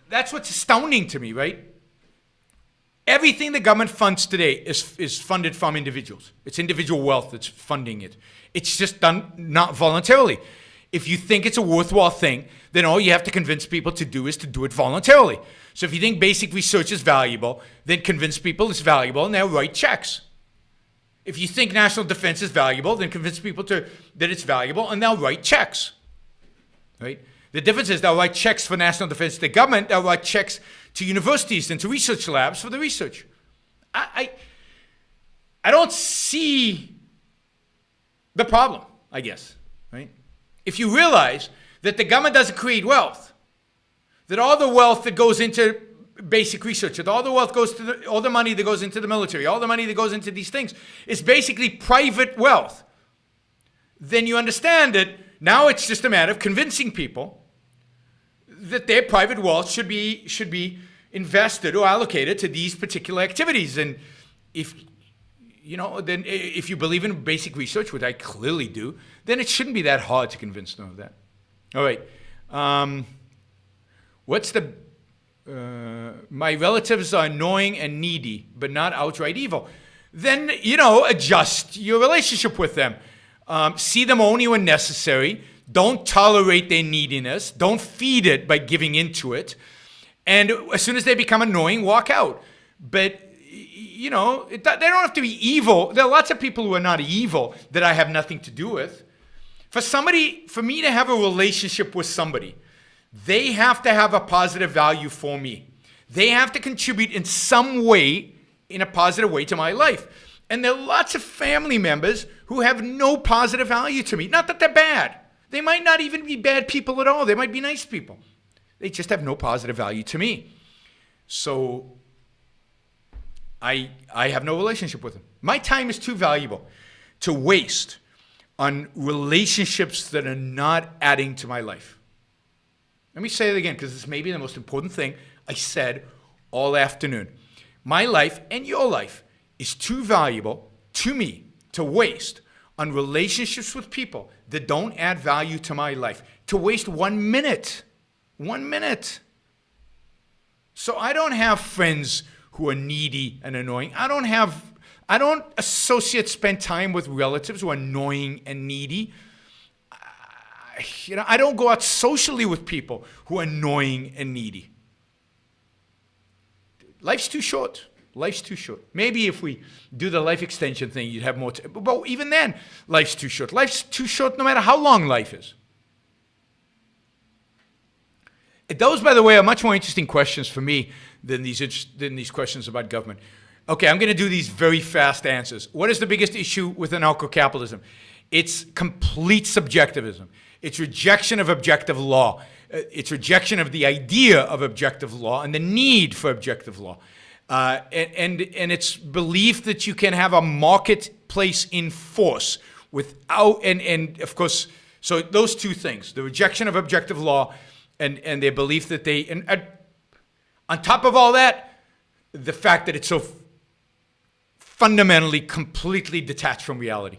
that's what's astounding to me, right? Everything the government funds today is funded from individuals. It's individual wealth that's funding it. It's just done not voluntarily. If you think it's a worthwhile thing, then all you have to convince people to do is to do it voluntarily. So if you think basic research is valuable, then convince people it's valuable and they'll write checks. If you think national defense is valuable, then convince people that it's valuable and they'll write checks. Right? The difference is they'll write checks for national defense to the government, they'll write checks to universities and to research labs for the research. I don't see the problem, I guess. Right? If you realize that the government doesn't create wealth, that all the wealth that goes into basic research, that all the wealth goes to all the money that goes into the military, all the money that goes into these things is basically private wealth, then you understand that now it's just a matter of convincing people that their private wealth should be invested or allocated to these particular activities. And if you believe in basic research, which I clearly do, then it shouldn't be that hard to convince them of that. All right. My relatives are annoying and needy, but not outright evil. Then, adjust your relationship with them. See them only when necessary. Don't tolerate their neediness. Don't feed it by giving into it. And as soon as they become annoying, walk out. But, they don't have to be evil. There are lots of people who are not evil that I have nothing to do with. For me to have a relationship with somebody, they have to have a positive value for me. They have to contribute in some way, in a positive way to my life. And there are lots of family members who have no positive value to me. Not that they're bad. They might not even be bad people at all. They might be nice people. They just have no positive value to me. So I have no relationship with them. My time is too valuable to waste on relationships that are not adding to my life. Let me say it again, because this may be the most important thing I said all afternoon. My life and your life is too valuable to me to waste on relationships with people that don't add value to my life. To waste 1 minute. 1 minute. So I don't have friends who are needy and annoying. I don't associate, spend time with relatives who are annoying and needy. I don't go out socially with people who are annoying and needy. Life's too short. Life's too short. Maybe if we do the life extension thing, you'd have more time. But even then, life's too short. Life's too short no matter how long life is. Those, by the way, are much more interesting questions for me than these questions about government. Okay, I'm going to do these very fast answers. What is the biggest issue with anarcho-capitalism? It's complete subjectivism. It's rejection of objective law. It's rejection of the idea of objective law and the need for objective law. And it's belief that you can have a marketplace in force without, and of course, so those two things, the rejection of objective law and their belief that they, and on top of all that, the fact that it's so fundamentally, completely detached from reality.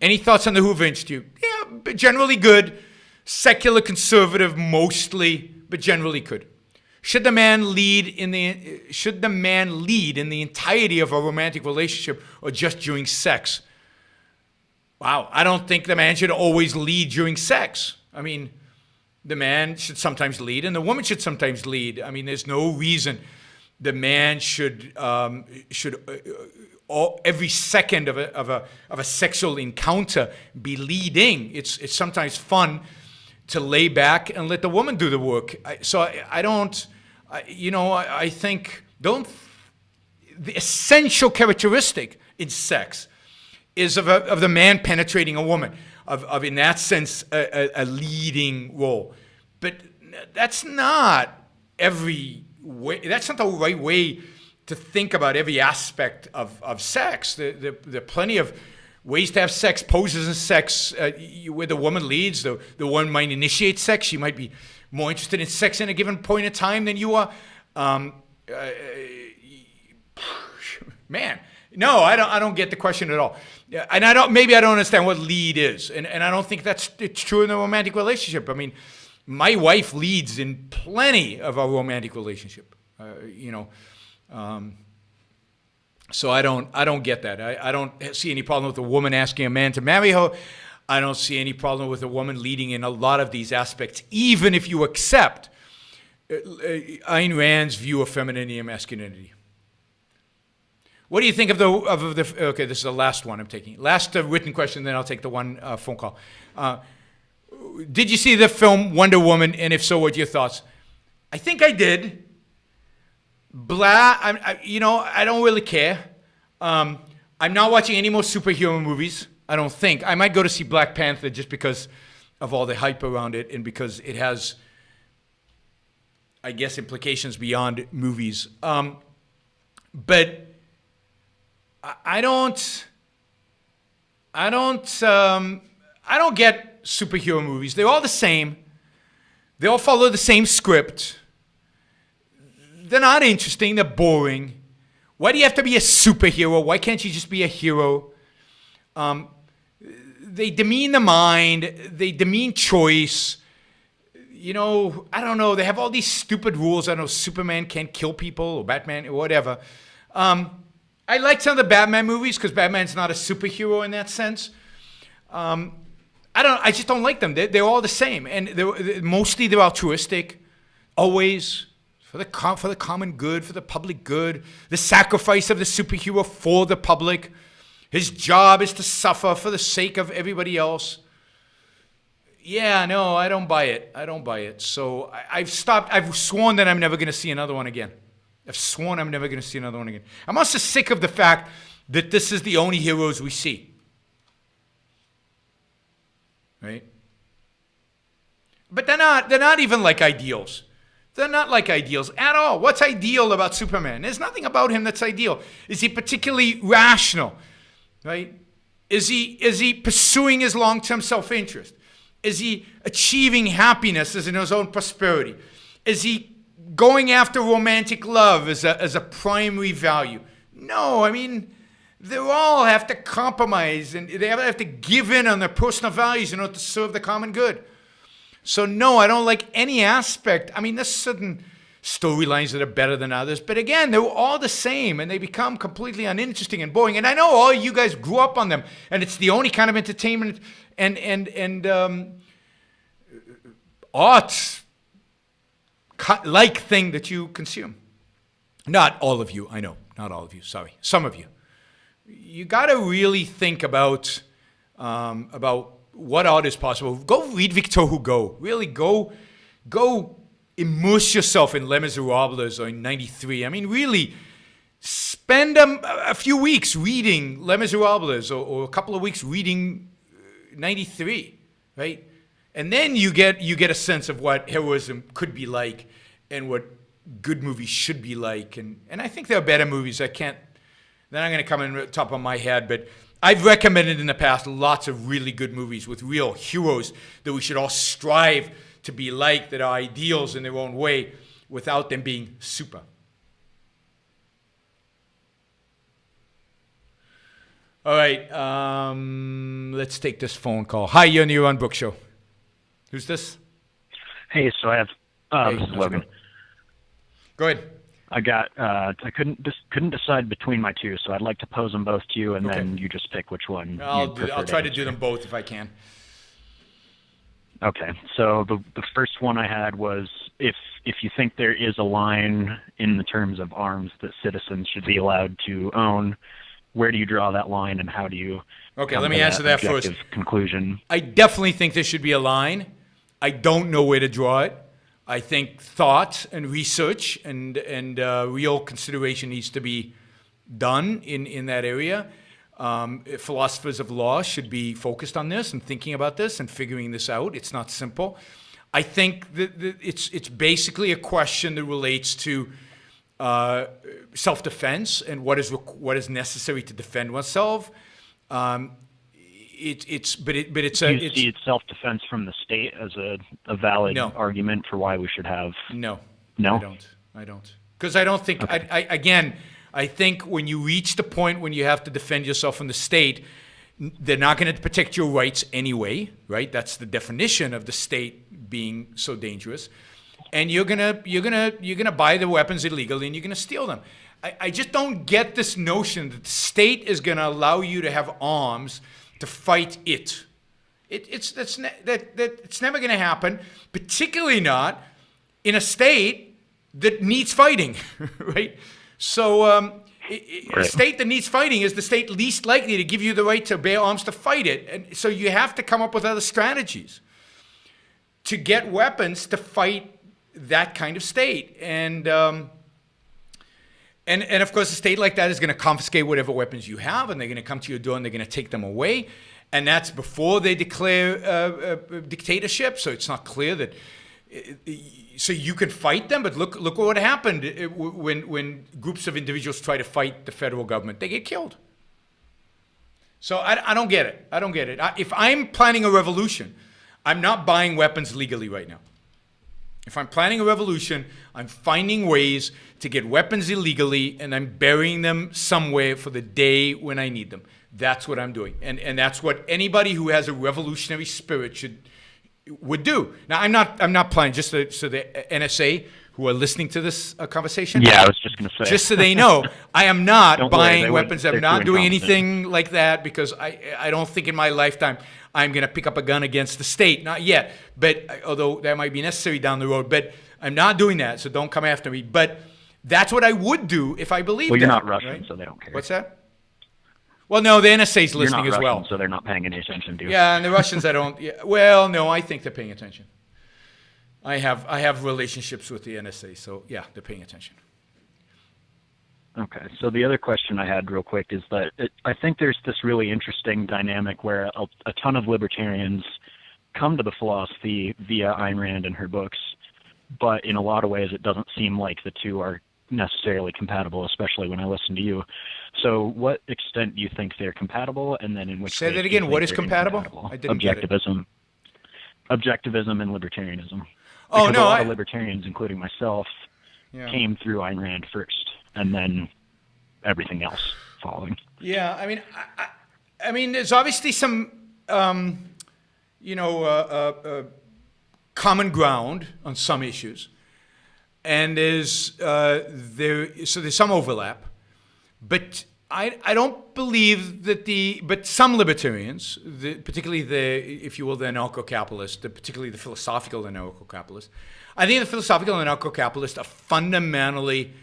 Any thoughts on the Hoover Institute? Yeah, generally good. Secular conservative mostly, but generally good. Should the man lead in the entirety of a romantic relationship or just during sex? Wow, I don't think the man should always lead during sex. I mean, the man should sometimes lead and the woman should sometimes lead. I mean, there's no reason the man should every second of a sexual encounter be leading. It's sometimes fun to lay back and let the woman do the work. I think the essential characteristic in sex is of the man penetrating a woman, of in that sense a leading role. But that's not every way. That's not the right way to think about every aspect of sex. There are plenty of ways to have sex, poses in sex where the woman leads. The woman might initiate sex. She might be more interested in sex in a given point in time than you are. Man, no, I don't get the question at all. And maybe I don't understand what lead is. And I don't think it's true in a romantic relationship. I mean, my wife leads in plenty of our romantic relationship. So I don't get that. I don't see any problem with a woman asking a man to marry her. I don't see any problem with a woman leading in a lot of these aspects, even if you accept Ayn Rand's view of femininity and masculinity. What do you think of the okay, this is the last one I'm taking. Last written question, then I'll take the one phone call. Did you see the film Wonder Woman, and if so, what are your thoughts? I think I did. I don't really care. I'm not watching any more superhero movies. I don't think. I might go to see Black Panther just because of all the hype around it and because it has, I guess, implications beyond movies. But I don't get superhero movies. They're all the same. They all follow the same script. They're not interesting. They're boring. Why do you have to be a superhero? Why can't you just be a hero? They demean the mind. They demean choice. I don't know. They have all these stupid rules. I know Superman can't kill people or Batman or whatever. I like some of the Batman movies because Batman's not a superhero in that sense. I just don't like them. They're all the same, and mostly they're altruistic, always for the common good, for the public good. The sacrifice of the superhero for the public. His job is to suffer for the sake of everybody else. Yeah, no, I don't buy it. So I've stopped. I've sworn that I'm never going to see another one again. I'm also sick of the fact that this is the only heroes we see. Right? But they're not even like ideals. They're not like ideals at all. What's ideal about Superman? There's nothing about him that's ideal. Is he particularly rational? right? Is he pursuing his long-term self-interest? Is he achieving happiness as in his own prosperity? Is he going after romantic love as a primary value? No, I mean, they all have to compromise and they have to give in on their personal values in order to serve the common good. So no, I don't like any aspect. I mean, there's certain storylines that are better than others, but again, they're all the same and they become completely uninteresting and boring. And I know all you guys grew up on them, and it's the only kind of entertainment and art like thing that you consume. Not all of you, I know, not all of you. Sorry, some of you. You got to really think about what art is possible. Go read Victor Hugo. Really go immerse yourself in Les Miserables or in 93. I mean, really spend a few weeks reading Les Miserables or a couple of weeks reading 93, right? And then you get a sense of what heroism could be like and what good movies should be like. And I think there are better movies. They're not going to come in the top of my head, but I've recommended in the past lots of really good movies with real heroes that we should all strive to be like, that are ideals in their own way without them being super. All right, let's take this phone call. Hi, you're on the Run Book Show. Who's this? Hey, so I have this is Logan. Go ahead. I couldn't decide between my two, so I'd like to pose them both to you, and then you just pick which one. I'll try to do them both if I can. Okay, so the first one I had was if you think there is a line in the terms of arms that citizens should be allowed to own, where do you draw that line, and how do you? Okay, let me answer that first. Conclusion. I definitely think there should be a line. I don't know where to draw it. I think thought and research and real consideration needs to be done in that area. Philosophers of law should be focused on this and thinking about this and figuring this out. It's not simple. I think that it's basically a question that relates to self-defense and what is necessary to defend oneself. It's self-defense from the state as a valid argument for why we should have. No, no, I don't, because I don't think. Okay. I think when you reach the point when you have to defend yourself from the state, they're not going to protect your rights anyway, right? That's the definition of the state being so dangerous, and you're gonna buy the weapons illegally and you're gonna steal them. I just don't get this notion that the state is going to allow you to have arms to fight it. It's never going to happen, particularly not in a state that needs fighting, right? So a state that needs fighting is the state least likely to give you the right to bear arms to fight it. And so you have to come up with other strategies to get weapons to fight that kind of state. And of course, a state like that is going to confiscate whatever weapons you have, and they're going to come to your door and they're going to take them away. And that's before they declare dictatorship. So it's not clear that. So you can fight them, but look what happened when groups of individuals try to fight the federal government. They get killed. So I don't get it. I don't get it. If I'm planning a revolution, I'm not buying weapons legally right now. If I'm planning a revolution, I'm finding ways to get weapons illegally, and I'm burying them somewhere for the day when I need them. That's what I'm doing. And that's what anybody who has a revolutionary spirit would do. Now, I'm not planning, just so the NSA who are listening to this conversation. Yeah, I was just going to say. Just so they know, I am not buying weapons. I'm not doing anything like that because I don't think in my lifetime I'm going to pick up a gun against the state. Not yet. But although that might be necessary down the road. But I'm not doing that, so don't come after me. But that's what I would do if I believed that. Well, you're not Russian, right? So they don't care. What's that? Well, no, the NSA's listening as well. So they're not paying any attention to you. Yeah, and the Russians, I don't. Yeah, well, no, I think they're paying attention. I have relationships with the NSA, so yeah, they're paying attention. Okay, so the other question I had real quick is that I think there's this really interesting dynamic where a ton of libertarians come to the philosophy via Ayn Rand and her books, but in a lot of ways it doesn't seem like the two are necessarily compatible, especially when I listen to you. So what extent do you think they're compatible, and then in which Say ways that do you again. think What is they're compatible? incompatible? I didn't get it. Objectivism and libertarianism. Oh, Because no, a lot of libertarians, including myself, Yeah. came through Ayn Rand first, and then everything else following. Yeah, I mean, there's obviously some, common ground on some issues, and there's some overlap, but I don't believe that but some libertarians, particularly if you will, the anarcho-capitalists, particularly the philosophical anarcho-capitalists, I think the philosophical anarcho-capitalists are fundamentally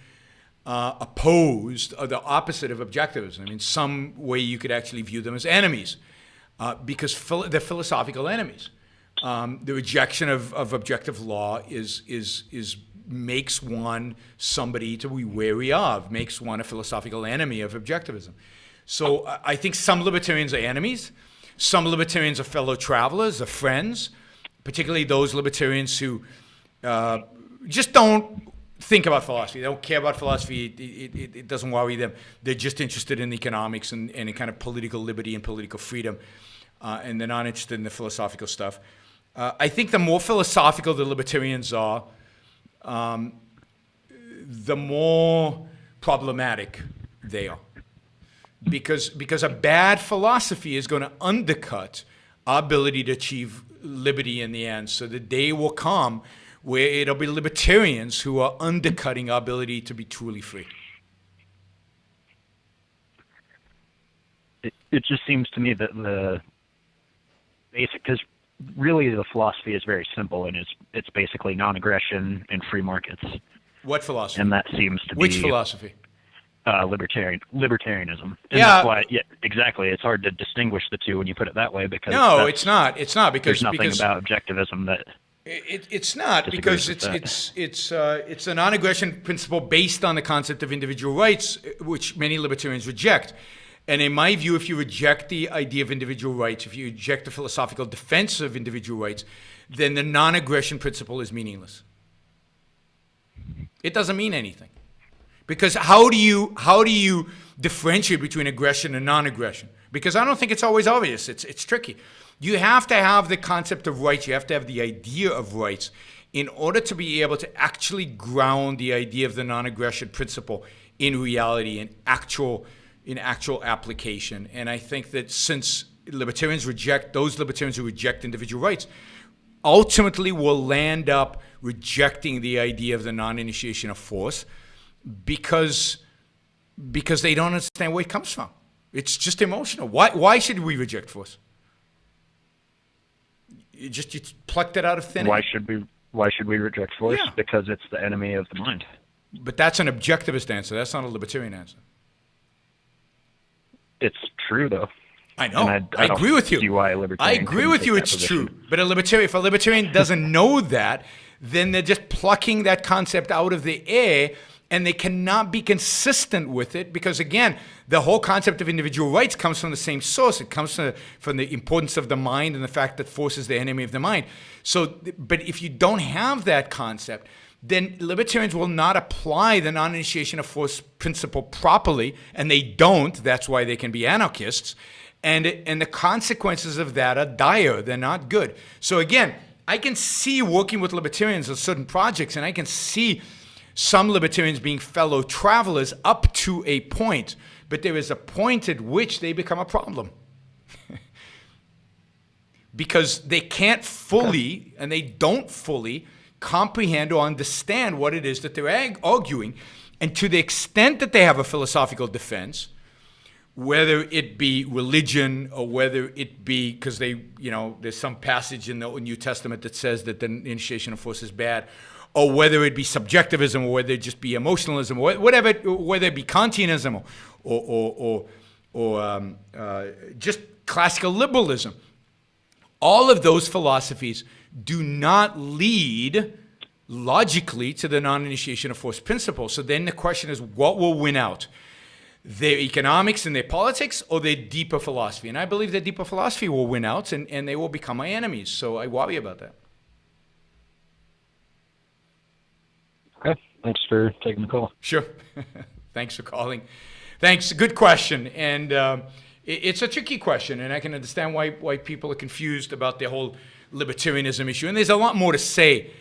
opposed, or the opposite of objectivism. I mean, some way you could actually view them as enemies, because they're philosophical enemies. The rejection of objective law makes one somebody to be wary of, makes one a philosophical enemy of objectivism. So I think some libertarians are enemies. Some libertarians are fellow travelers, are friends, particularly those libertarians who just don't think about philosophy. They don't care about philosophy. It doesn't worry them. They're just interested in economics and in kind of political liberty and political freedom, and they're not interested in the philosophical stuff. I think the more philosophical the libertarians are, the more problematic they are. Because a bad philosophy is going to undercut our ability to achieve liberty in the end. So the day will come where it'll be libertarians who are undercutting our ability to be truly free. It just seems to me that the basic, because really the philosophy is very simple, and it's basically non-aggression and free markets. What philosophy? And that seems to be... Which philosophy? Libertarianism. And Yeah. that's why, yeah, exactly. It's hard to distinguish the two when you put it that way, because No, it's not. It's not because there's nothing about objectivism that... It's not, because it's a non-aggression principle based on the concept of individual rights, which many libertarians reject. And in my view, if you reject the idea of individual rights, if you reject the philosophical defense of individual rights, then the non-aggression principle is meaningless. It doesn't mean anything. Because how do you differentiate between aggression and non-aggression? Because I don't think it's always obvious. It's tricky. You have to have the concept of rights. You have to have the idea of rights in order to be able to actually ground the idea of the non-aggression principle in reality, in actual application. And I think that since libertarians those libertarians who reject individual rights ultimately will land up rejecting the idea of the non-initiation of force because they don't understand where it comes from. It's just emotional. Why should we reject force? You plucked it out of thin air. Why should we reject force? Yeah. Because it's the enemy of the mind. But that's an objectivist answer. That's not a libertarian answer. It's true, though. I know. And I agree with you. See why a I libertarian agree couldn't with take you. that It's position. true. But if a libertarian doesn't know that, then they're just plucking that concept out of the air, and they cannot be consistent with it because, again, the whole concept of individual rights comes from the same source. It comes from the importance of the mind and the fact that force is the enemy of the mind. So, but if you don't have that concept, then libertarians will not apply the non-initiation of force principle properly, and they don't. That's why they can be anarchists. And the consequences of that are dire. They're not good. So again, I can see working with libertarians on certain projects, and I can see some libertarians being fellow travelers up to a point, but there is a point at which they become a problem. Because they can't fully, and they don't fully, comprehend or understand what it is that they're arguing. And to the extent that they have a philosophical defense, whether it be religion or whether it be because there's some passage in the New Testament that says that the initiation of force is bad, or whether it be subjectivism, or whether it just be emotionalism, or whatever, whether it be Kantianism or just classical liberalism. All of those philosophies do not lead logically to the non-initiation of force principle. So then the question is, what will win out? Their economics and their politics, or their deeper philosophy? And I believe that deeper philosophy will win out, and they will become my enemies. So I worry about that. Okay. Thanks for taking the call. Sure. Thanks for calling. Thanks. Good question. And it's a tricky question, and I can understand why people are confused about the whole libertarianism issue. And there's a lot more to say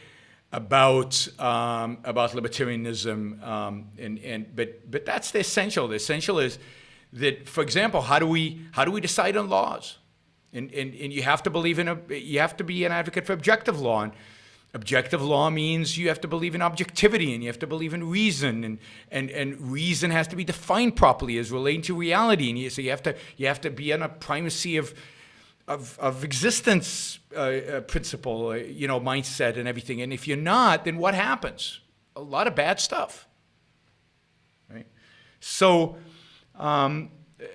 about libertarianism. But that's the essential. The essential is that, for example, how do we decide on laws? And you have to believe you have to be an advocate for objective law. And objective law means you have to believe in objectivity, and you have to believe in reason, and reason has to be defined properly as relating to reality. And so you have to be on a primacy of existence principle, mindset and everything. And if you're not, then what happens? A lot of bad stuff, right? So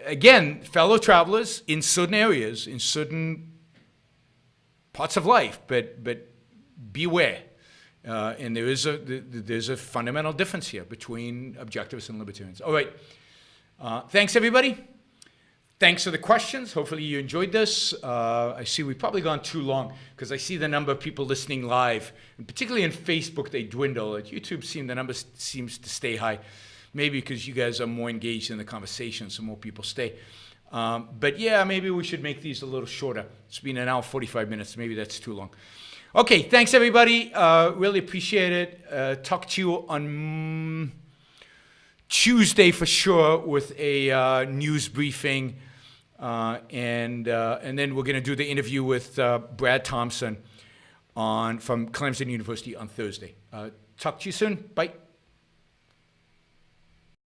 again, fellow travelers, in certain areas, in certain parts of life, but beware. And there's a fundamental difference here between objectivists and libertarians. All right. Thanks, everybody. Thanks for the questions. Hopefully you enjoyed this. I see we've probably gone too long because I see the number of people listening live, and particularly in Facebook, they dwindle. At YouTube, the number seems to stay high. Maybe because you guys are more engaged in the conversation, so more people stay. But yeah, maybe we should make these a little shorter. It's been an hour, 45 minutes. Maybe that's too long. Okay, thanks, everybody. Really appreciate it. Talk to you on Tuesday for sure with a news briefing. And then we're going to do the interview with Brad Thompson from Clemson University on Thursday. Talk to you soon. Bye.